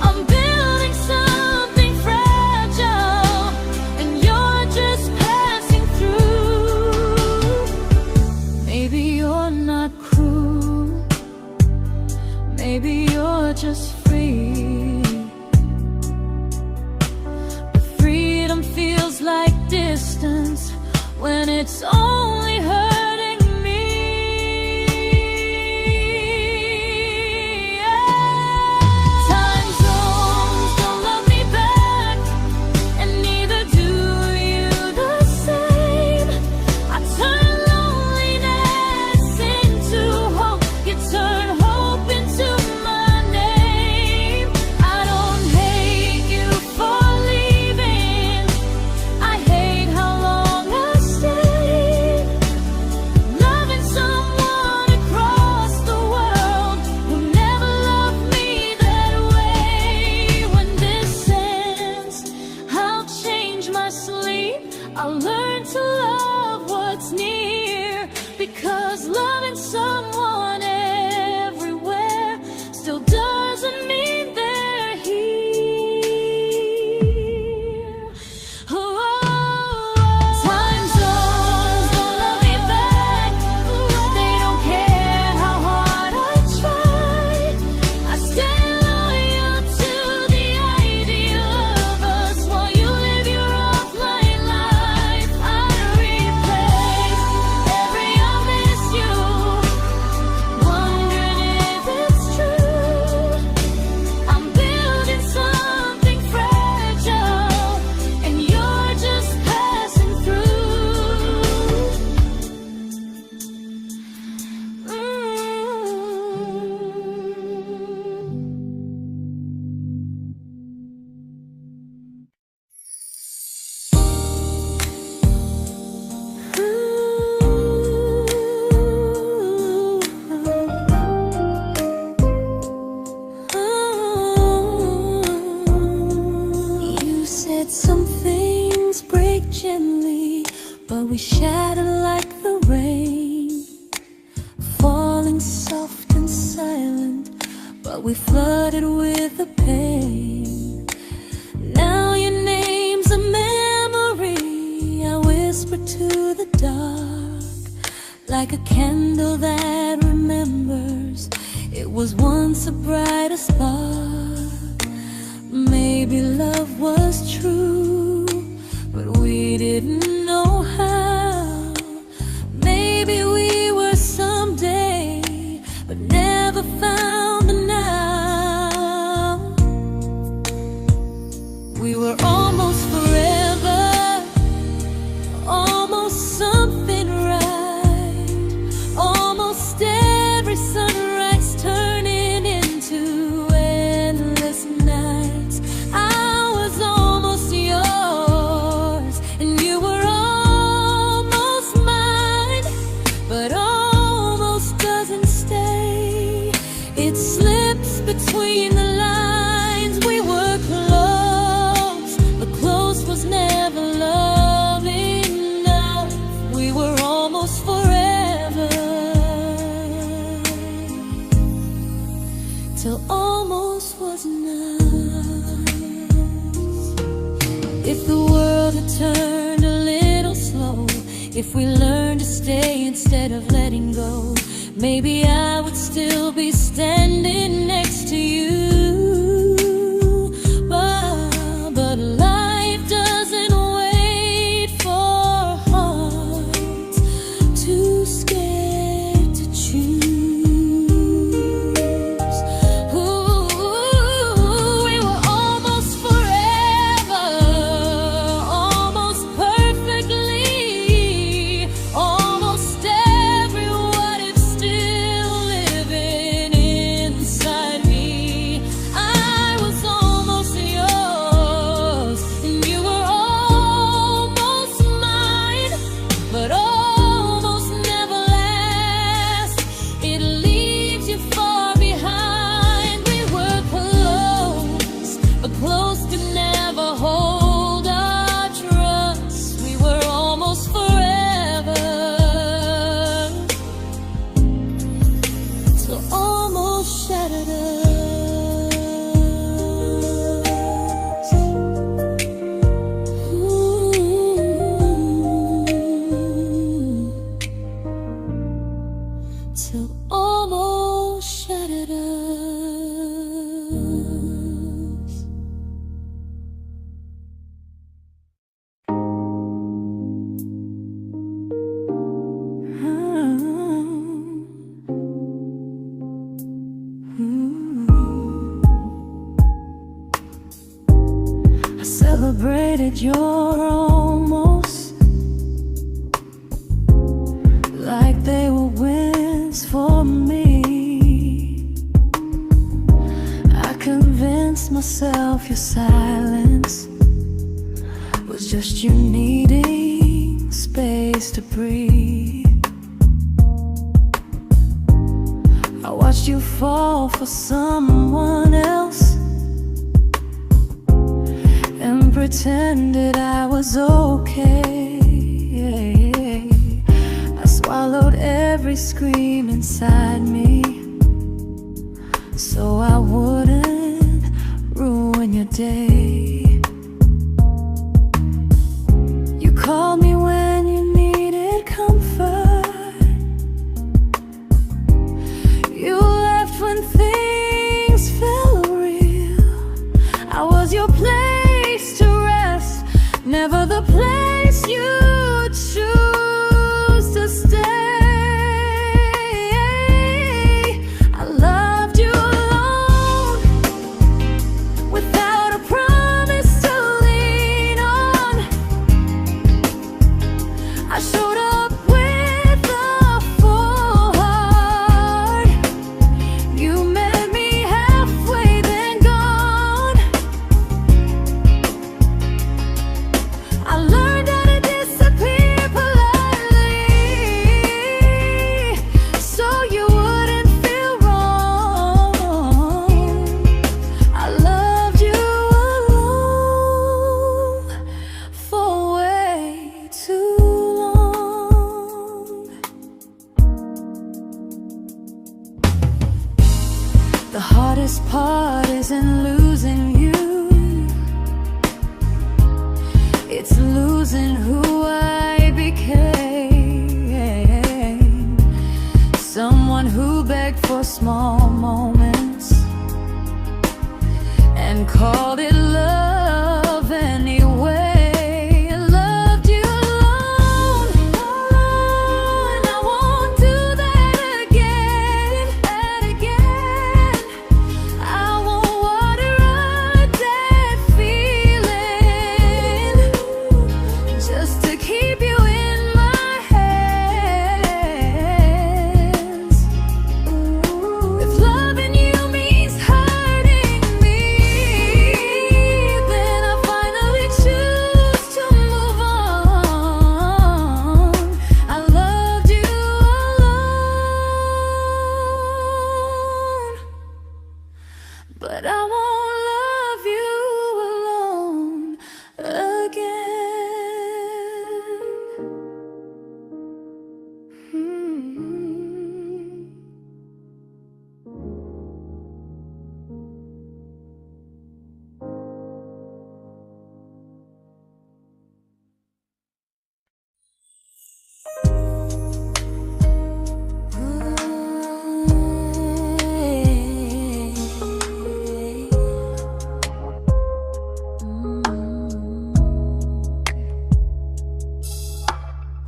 I'm building something fragile, and you're just passing through. Maybe you're not cruel, maybe you're just free. But freedom feels like distance when it's only hurting me. Time zones don't love me back, and neither do you the same. I turn loneliness into hope, you turn hope into my name. I don't hate you for leaving, I hate how long I stayed. Loving someone across the world who never loved me that way. When this ends, I'll change my sleep, I'll learn to love what's near, because loving someone everywhere still doesn't mean they're here. Time zones don't love me back. They don't care how hard I try. I stay loyal to the idea of us while you live your offline life. I replay every I miss you, wondering if it's true. I'm building something fragile, and you're just passing through. You said some things break gently, but we shatter like the rain, falling soft and silent, but we flooded with the pain. Now your name's a memory I whisper to the dark, like a candle that remembers it was once a brighter spark. Maybe love was true, but we didn't know how. Maybe we were someday, but never found the now. We were almost forever, almost something right, almost every sunrise turning into endless nights. I was almost yours, and you were almost mine, but almost doesn't stay. It slips between the lines. We were close, but close was never love enough. We were almost forever, till almost was enough. If the world had turned a little slow, if we learned to stay instead of letting go, maybe I would still be standing next to you. But life doesn't celebrated your almost like they were wins for me. I convinced myself your silence was just you needing space to breathe. I watched you fall for someone else and pretended I was okay. I swallowed every scream inside me so I wouldn't ruin your day. You called me when you needed comfort. You left when things felt real. I was your place to rest, never the place you choose to stay. I loved you alone, without a promise to lean on. I showed up with a full heart. You met me halfway, then gone. I learned how to disappear politely, so you wouldn't feel wrong. I loved you alone for way too long. The hardest part isn't losing you, it's losing who I became. Someone who begged for small moments and called it love anyway. I loved you alone, and I won't do that again. I won't water a dead feeling just to keep you in my hands. If loving you means hurting me, then I finally choose to move on. I loved you alone, but I won't love you alone again.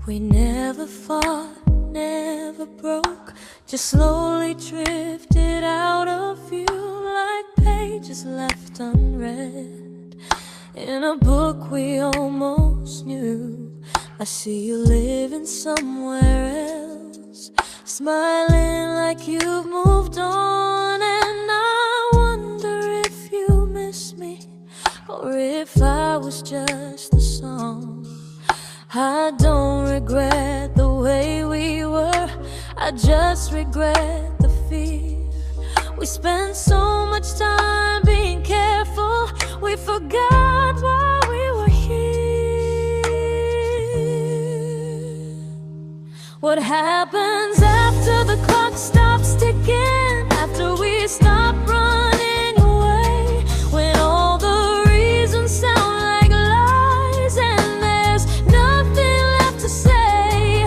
We never fought, never broke, just slowly drifted out of view like pages left unread in a book we almost knew. I see you living somewhere else, smiling like you've moved on, and I wonder if you miss me or if I was just the song. I don't regret the way we were, I just regret the fear. We spent so much time being careful, we forgot why we were here. What happens after the clock stops ticking, after we stop running away, when all the reasons sound like lies and there's nothing left to say?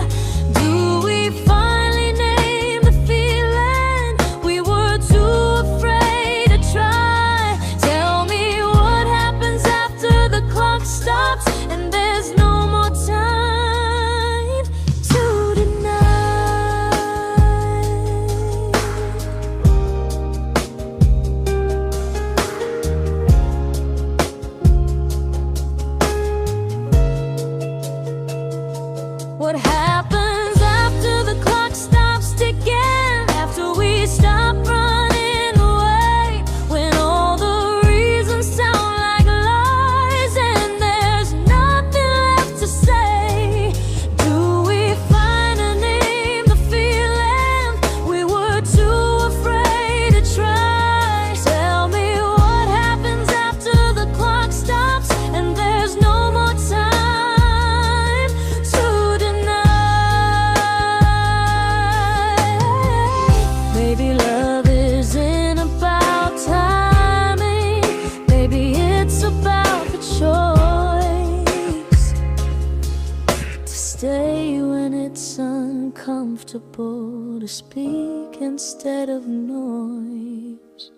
Do we finally name the feeling we were too afraid to try? Tell me what happens after the clock stops and there's no more time to deny. comfortable to speak instead of noise.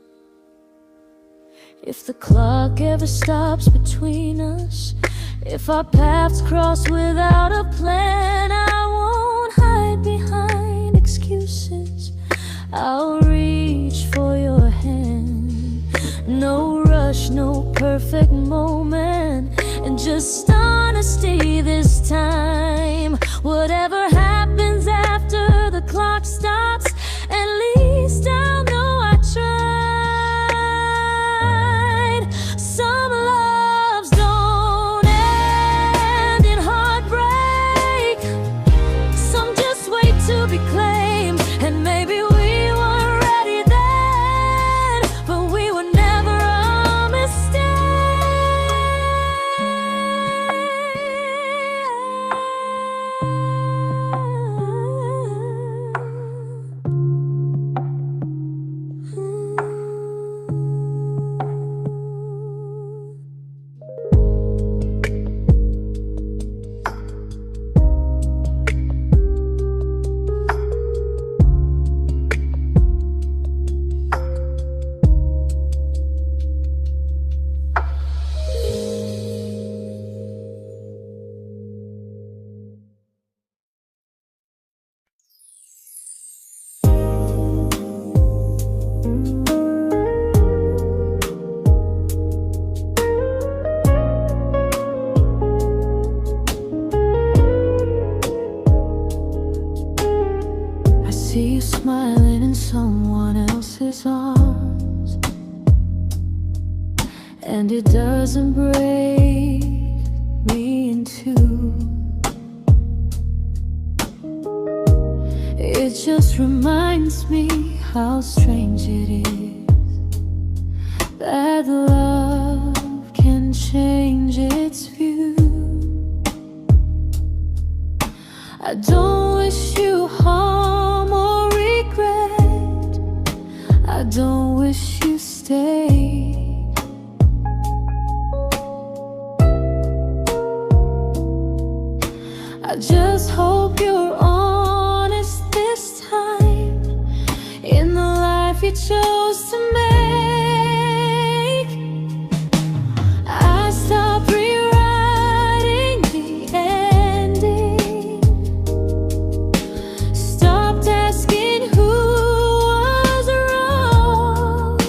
If the clock ever stops between us, if our paths cross without a plan, I won't hide behind excuses. I'll reach for your hand. No rush, no perfect moment, and just honesty this time. Whatever happens after the clock stops, at least I'll know I tried. Some loves don't end in heartbreak, some just wait to be claimed. And maybe we weren't ready then, but we were never a mistake. I see you smiling in someone else's arms, and it doesn't break me in two. It just reminds me how strange it is that love can change its view. I don't wish you harm or regret, I don't wish you stay. I just hope you're honest this time in the life you chose to make. I stopped rewriting the ending, stopped asking who was wrong.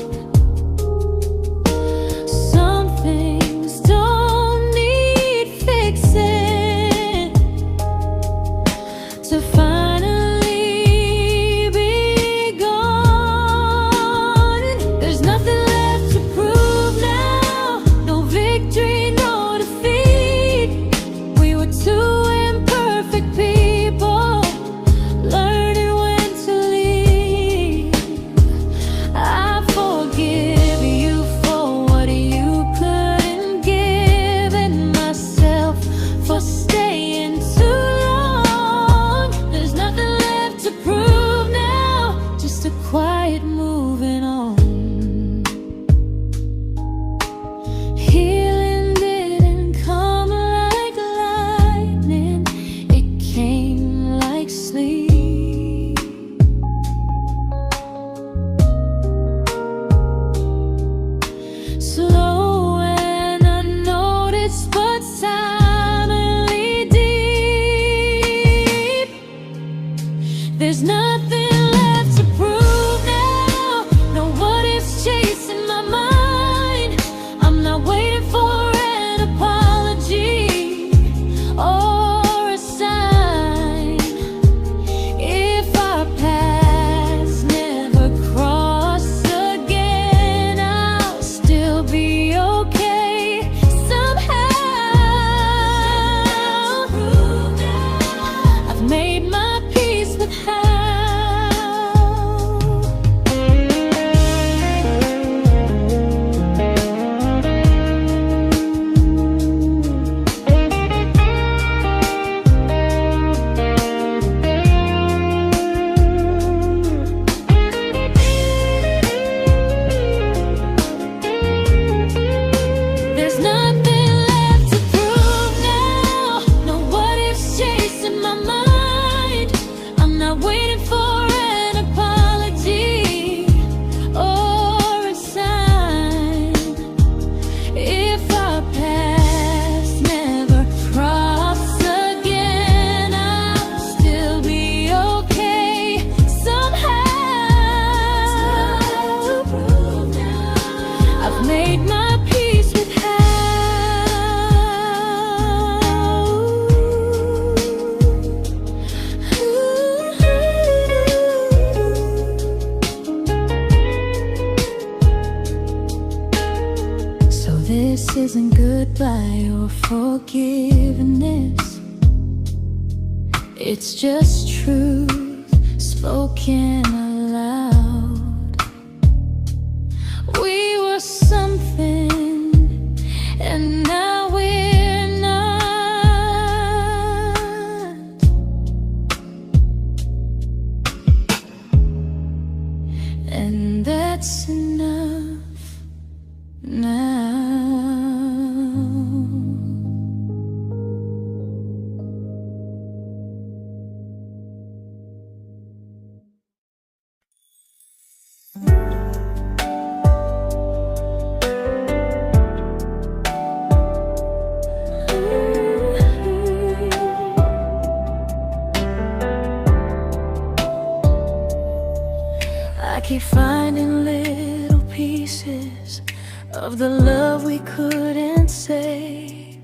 made my peace with how. So this isn't goodbye or forgiveness, it's just truth spoken aloud. We were something, and now we're not. And that's enough now. I keep finding little pieces of the love we couldn't save,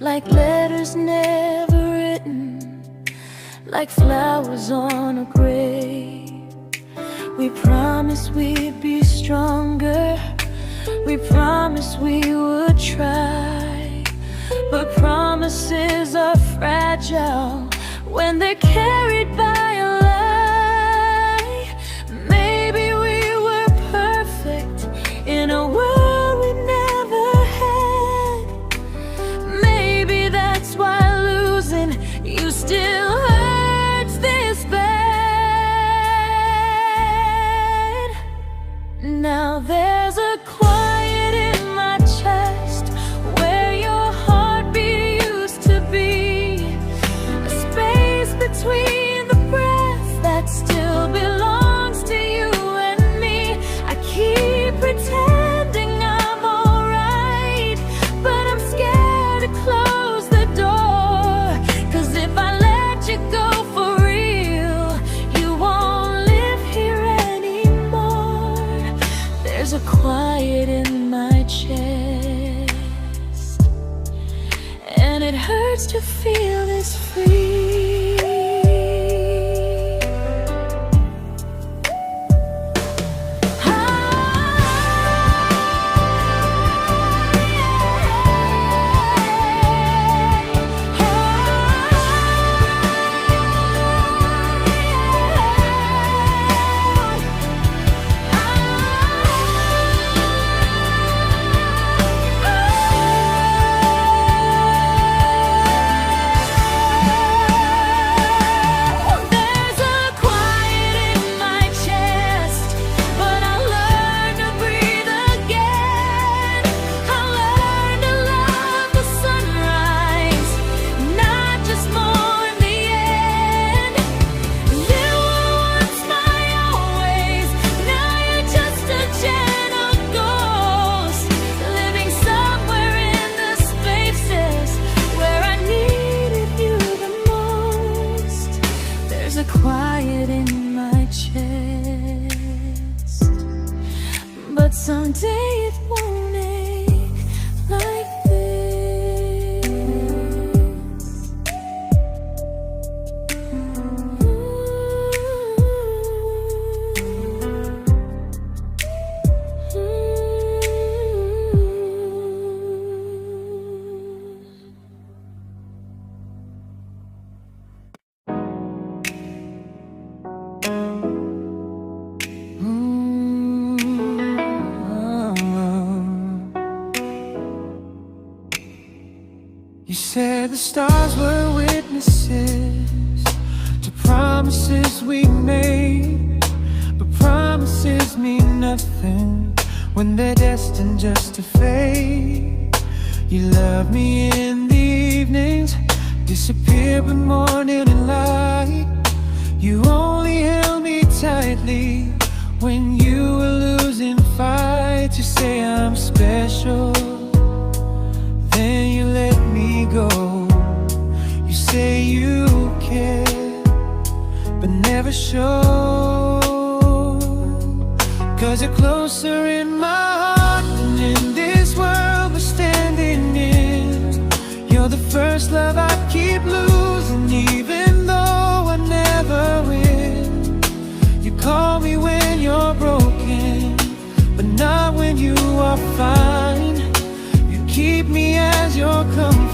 like letters never written, like flowers on a grave. We promised we'd be stronger, we promised we would try, but promises are fragile when they're carried by a lie. Maybe we were perfect in a world we never had. Maybe that's why losing you still hurts this bad. Now there's a quiet in my chest where your heartbeat used to be, a space between the breaths that still belongs to you and me. I keep pretending I'm alright, but I'm scared to close the door, 'cause if I let you go for real, you won't live here anymore. There's a quiet in my chest, and it hurts to feel this free. Quiet in my chest, but someday it won't ache like this. You said the stars were witnesses to promises we made, but promises mean nothing when they're destined just to fade. You love me in the evenings, disappear when morning and light. You only held me tightly when you were losing fights. You say I'm special, then you let me go. You say you care, but never show, 'cause you're closer in my heart than in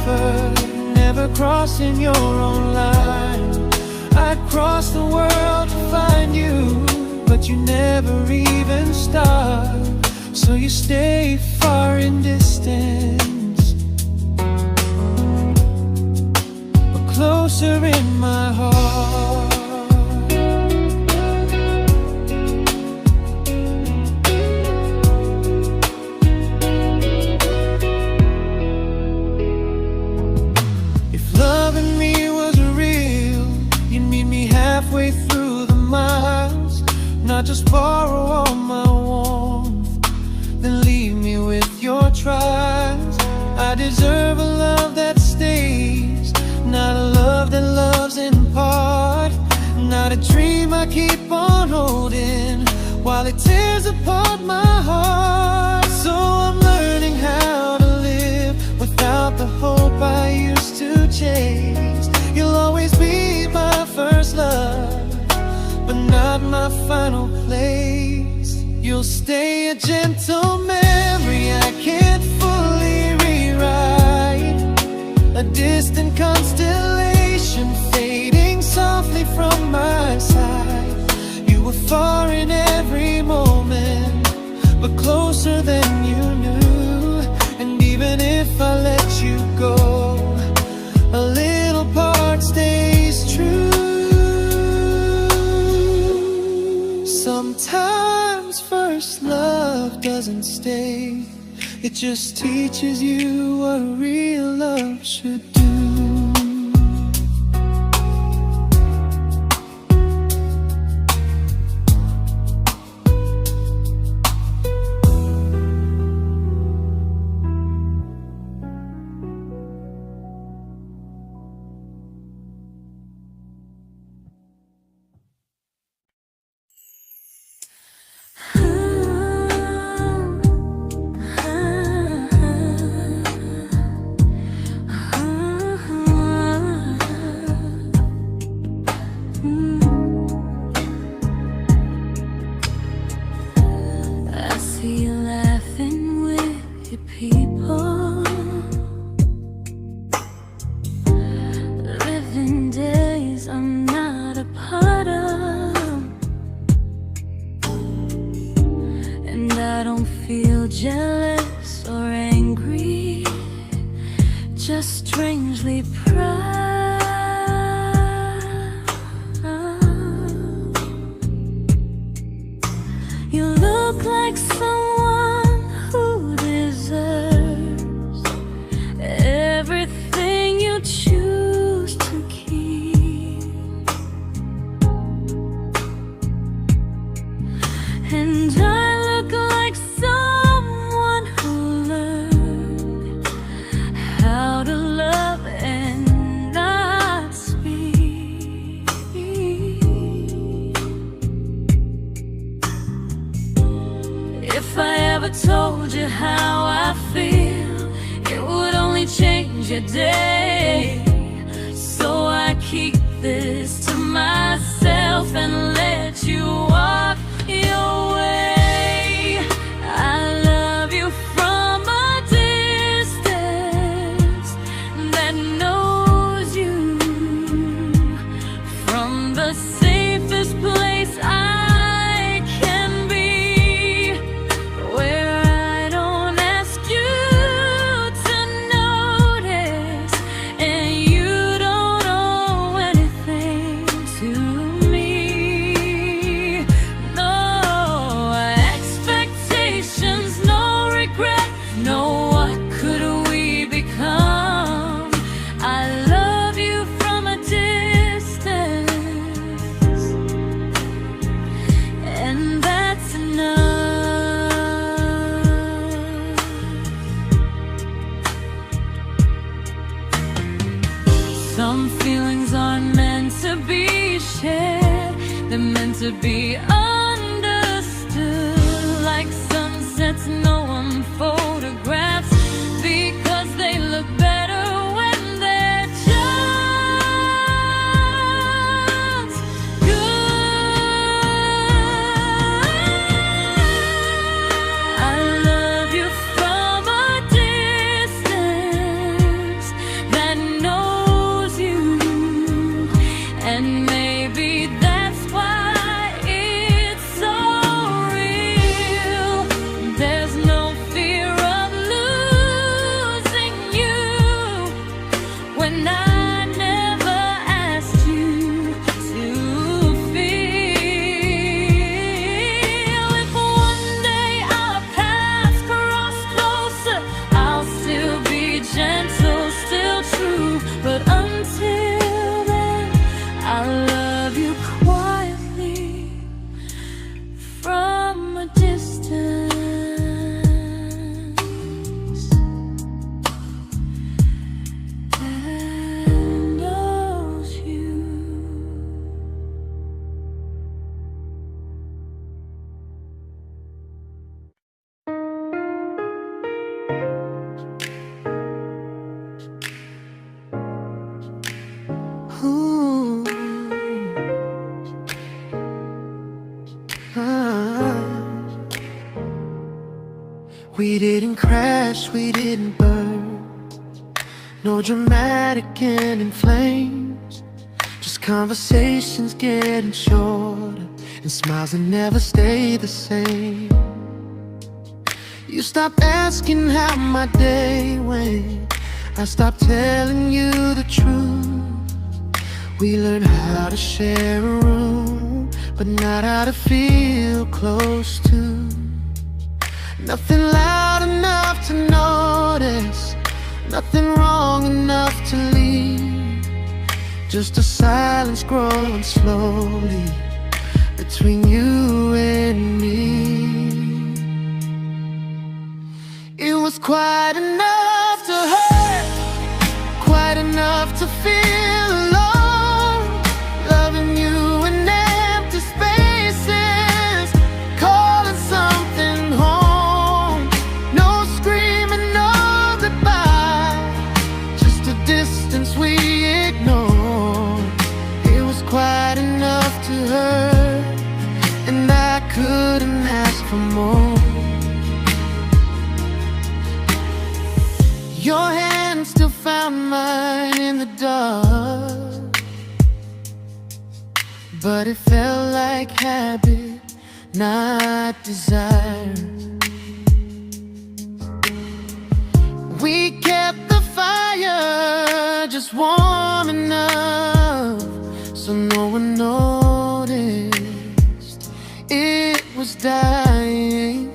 effort, never crossing your own line. I'd cross the world to find you, but you never even start. So you stay far in distance, but closer in my heart. Halfway through the miles, not just borrow all my warmth, then leave me with your trials. I deserve a love that stays, not a love that loves in part, not a dream I keep on holding while it tears apart my heart. So I'm learning how to live without the hope I used to chase. You'll always be my first love, but not my final place. You'll stay a gentle memory I can't fully rewrite, a distant constellation fading softly from my side. You were far in every moment, but closer than you knew. And even if I let you go, a little part stays true. Sometimes first love doesn't stay, it just teaches you what real love should do. Jealous or angry, just strangely proud. You look like someone who deserves everything you choose to keep. And I look like someone who learned how to love and not speak. If I ever told you how I feel, it would only change your day. So I keep this to myself and let you walk your way. I love you from a distance that knows you, from the safest place I can be, where I don't ask you to notice and you don't owe anything to me. No expectations, no regret, no what could we become. I love you from a distance, and that's enough. Some feelings aren't meant to be shared, they're meant to be understood. Like sunsets no one photographs, because they look better when they're just good. I love you from a distance didn't crash, we didn't burn. No dramatic end in flames, just conversations getting shorter and smiles that never stay the same. You stopped asking how my day went, I stopped telling you the truth. We learned how to share a room, but not how to feel close to. Nothing loud enough to notice, nothing wrong enough to leave. Just a silence growing slowly between you and me. It was quite enough to hurt, quite enough to feel alone. Loving you in empty spaces, calling something home. No screaming, no goodbye, just a distance we ignored. It was quite enough to hurt, and I couldn't ask for more. Your hand still found mine in the dark, but it felt like habit, not desire. We kept the fire just warm enough so no one noticed it was dying.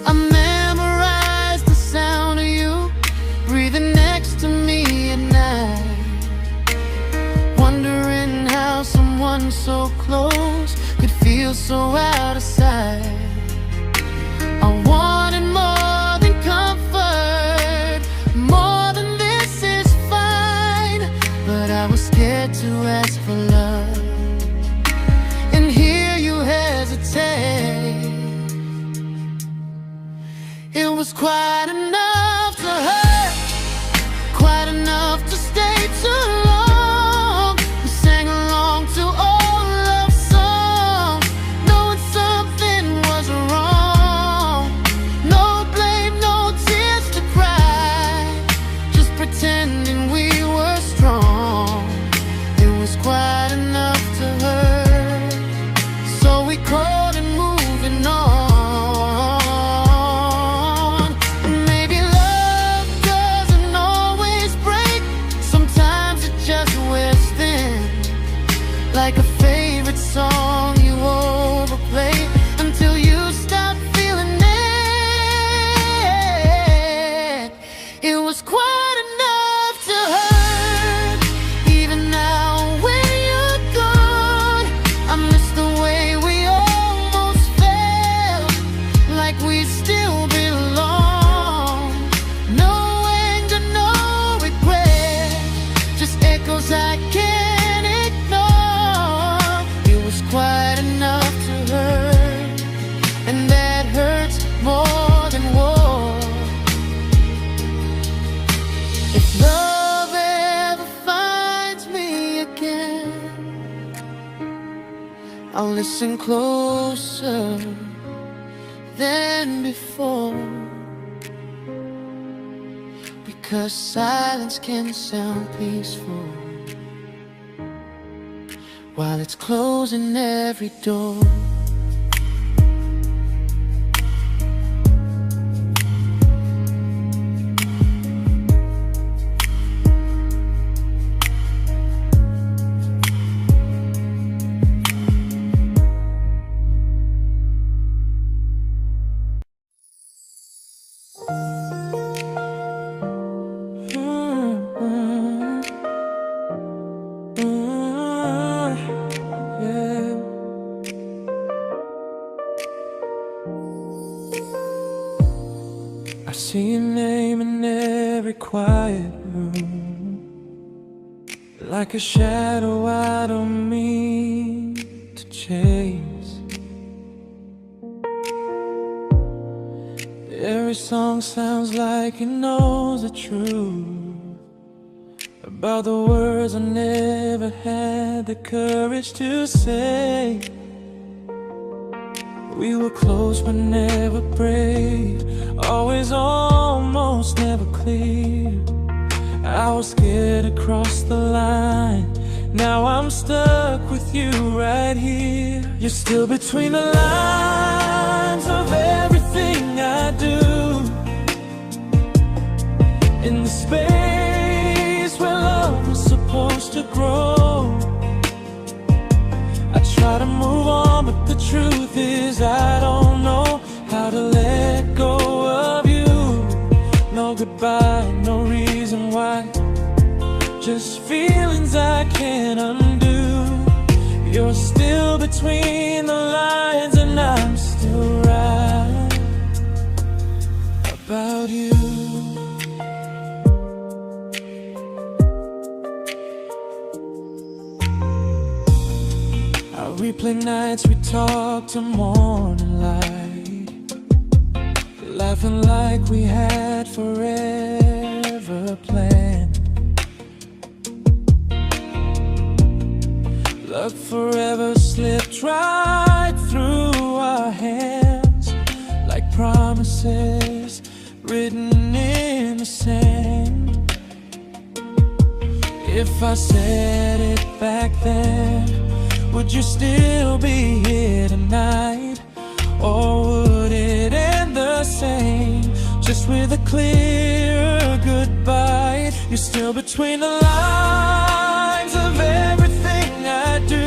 I memorized the sound of you breathing next to me at night, wondering how someone so close could feel so out of sight. I wanted more than comfort, more than this is fine, but I was scared to ask for love and hear you hesitate. It was quite enough to hurt, quite enough to stay too long. We sang along to old love songs, knowing something was wrong. No blame, no tears to cry, just pretending we were strong. It was quite enough to hurt, so we crawled and moving on. Like a favorite song you overplay until you stop feeling it. It was quite enough to hurt, even now when you're gone. I miss the way we almost felt, like we still belong. No anger, no regret, just echoes I can't ignore. It was quite enough to hurt, and that hurts more than war. If love ever finds me again, I'll listen closer than before, because silence can sound peaceful while it's closing every door. I see your name in every quiet room, like a shadow I don't mean to chase. Every song sounds like it knows the truth about the words I never had the courage to say. We were close but never brave, always almost, never clear. I was scared to cross the line, now I'm stuck with you right here. You're still between the lines of everything I do, in the space where love was supposed to grow. I try to move on, but the truth is I don't know how to let go of you. No goodbye, no reason why, just feelings I can't undo. You're still between the lines and I'm still right about you. I replay nights we talk to morning light, laughing like we had forever planned. Luck forever slipped right through our hands, like promises written in the sand. If I said it back then, would you still be here tonight? Or would it end the same, just with a clear goodbye? You're still between the lines of everything I do,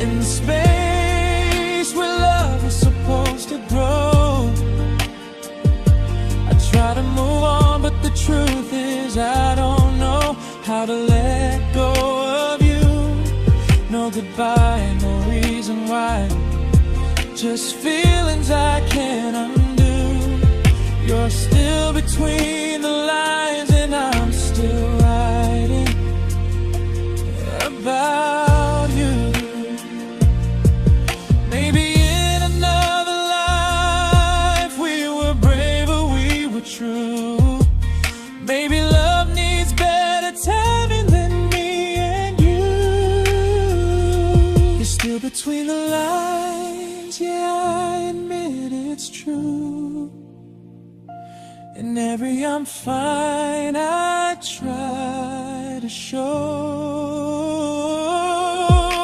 in the space where love is supposed to grow. I try to move on, but the truth is I don't know how to let go of you. No goodbye, no reason why, just feelings I can't undo. You're still between the lines and I'm still writing about you. Maybe in another life we were braver, we were true. Maybe love needs better timing than me and you. You're still between the lines, yeah, I admit it's true. In every I'm fine I try to show.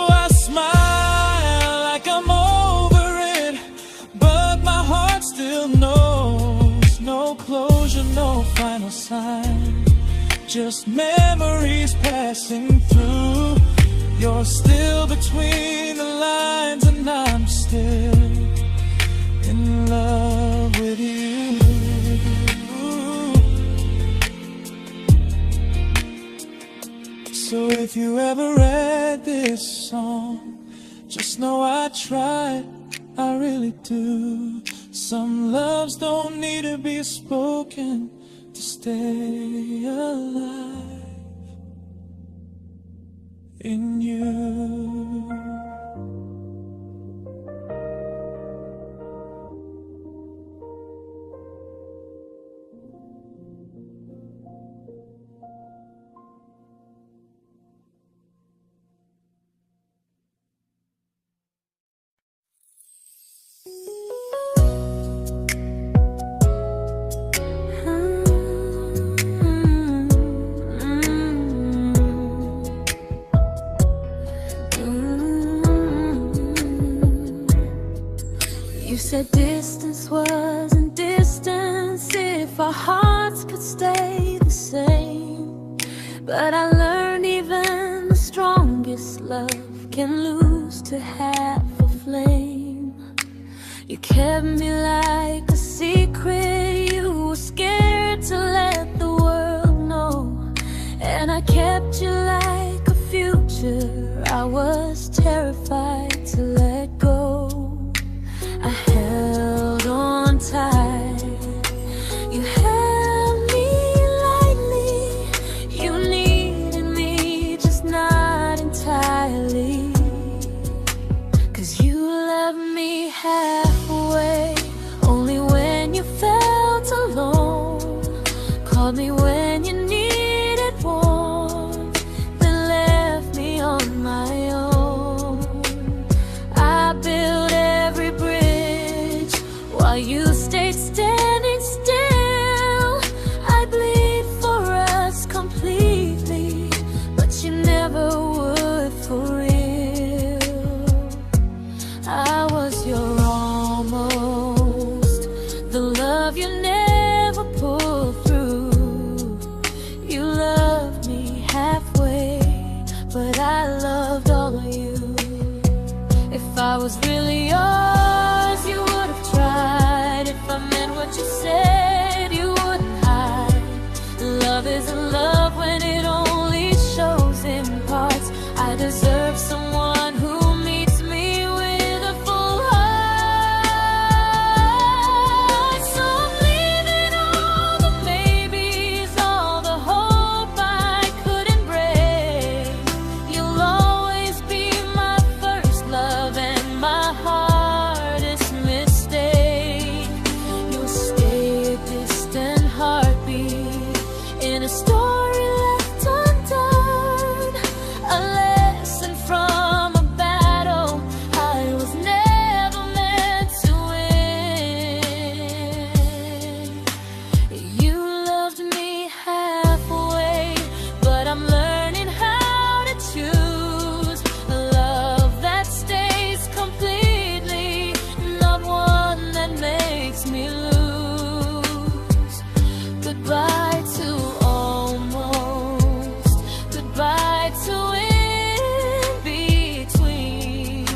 I smile like I'm over it, but my heart still knows. No closure, no final sign, just memories passing through. You're still between the lines and I'm still in love with you. So if you ever read this song, just know I tried, I really do. Some loves don't need to be spoken to stay alive in you. You said distance wasn't distance if our hearts could stay the same. But I learned even the strongest love can lose to half a flame. You kept me like a secret, you were scared to let the world know. And I kept you like a future, I was terrified to let go. I held on tight, you held me lightly. You needed me, just not entirely. 'Cause you loved me halfway, only when you felt alone. Called me when you needed warmth, then left me on my own. I you stayed standing still. I bleed for us completely, but you never would for real. I was your almost, the love you never pulled through. You loved me halfway, but I loved all of you. If I was really yours, you would have tried. If I meant what you said, you wouldn't hide. Love isn't love when it only shows in parts. I deserve someone who meets me with a full heart. So I'm leaving all the maybes, all the hope I couldn't break. You'll always be my first love and my hardest mistake. You'll stay a distant heartbeat in a story left undone, a lesson from a battle I was never meant to win. You loved me halfway, but I'm learning how to choose a love that stays completely, not one that makes me lose. Goodbye to almost, goodbye to in between.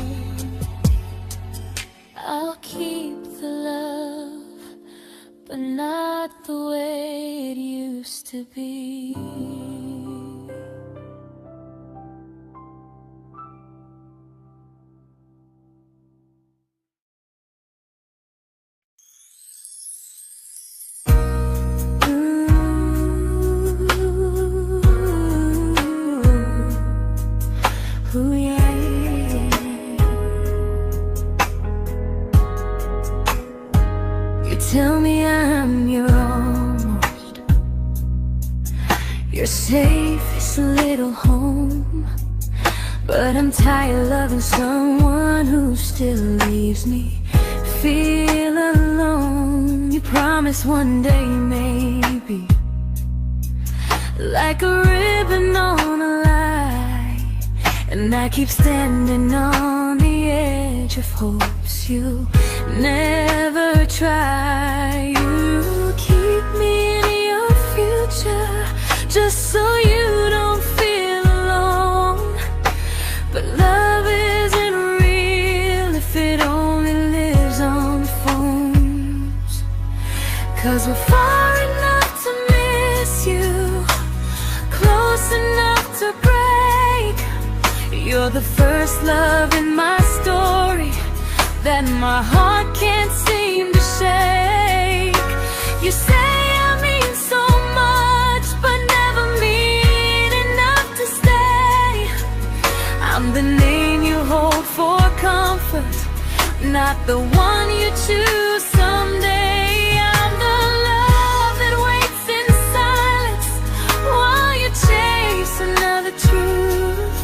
I'll keep the love, but not the way it used to be. Ooh, yeah, yeah. You tell me I'm your almost, your safest little home, but I'm tired loving someone who still leaves me feel alone. You promise one day maybe, like a ribbon on a line, and I keep standing on the edge of hopes you never try. You keep me in your future just so you don't feel alone. But love isn't real if it only lives on phones. 'Cause we're far enough to miss you, close enough to break. You're the first love in my story that my heart can't seem to shake. You say I mean so much, but never mean enough to stay. I'm the name you hold for comfort, not the one you choose someday. I'm the love that waits in silence while you chase another truth.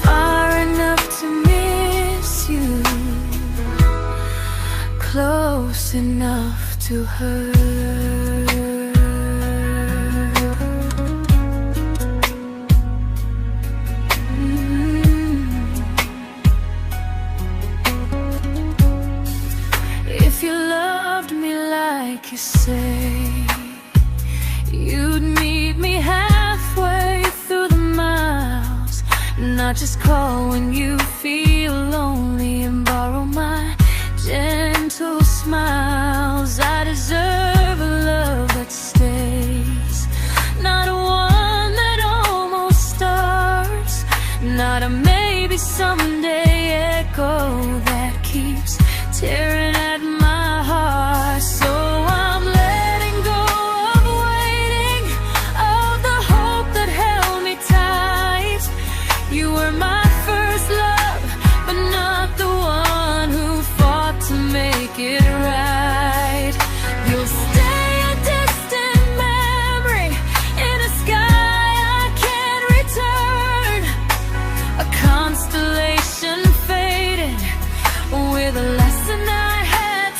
Far enough to miss you, close enough to hurt. If you loved me like you say, you'd meet me halfway through the miles, not just call when you feel lonely and borrow my gentle smiles. I deserve a love that stays, not one that almost starts, not a maybe someday echo that keeps tearing at my heart. So I'm letting go of waiting, of the hope that held me tight. You were my first love, but not the one who fought to make it right. You'll stay a distant memory in a sky I can't return, a constellation faded with a lesson I had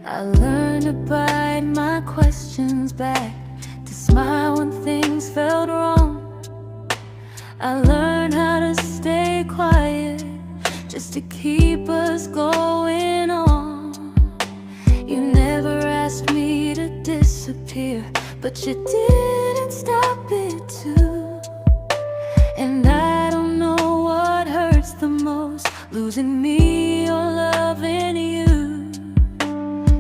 I learned to bite my questions back, to smile when things felt wrong. I learned how to stay quiet, just to keep us going on. You never asked me to disappear, but you didn't stop it too. And I don't know what hurts the most, losing me or loving you.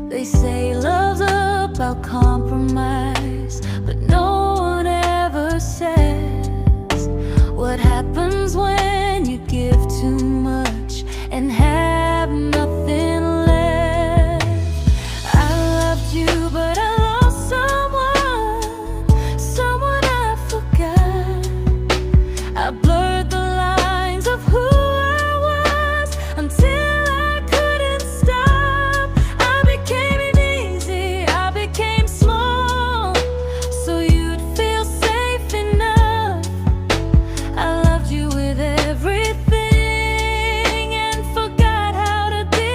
They say love's about compromise, but no one ever says what happens when you give too much and have nothing left. I loved you, but I lost someone I forgot. I blurred the lines of who I was until I couldn't stop. I became easy, I became small, so you'd feel safe enough. I loved you with everything and forgot how to be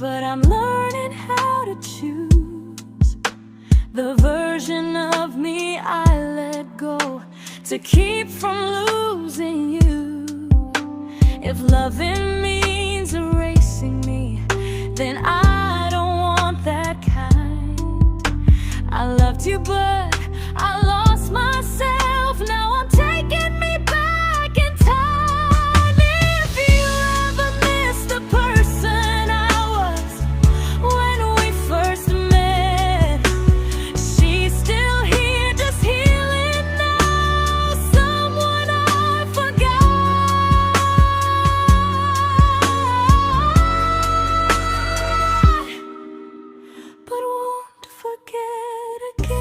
but I'm learning how to choose the version of me I let go to keep from losing you. If loving means erasing me, then I don't want that kind. I loved you, but I lost myself. Now I'm taking me back in time. If you ever miss the person I was when we first met, she's still here, just healing now. Someone I forgot, but won't forget again.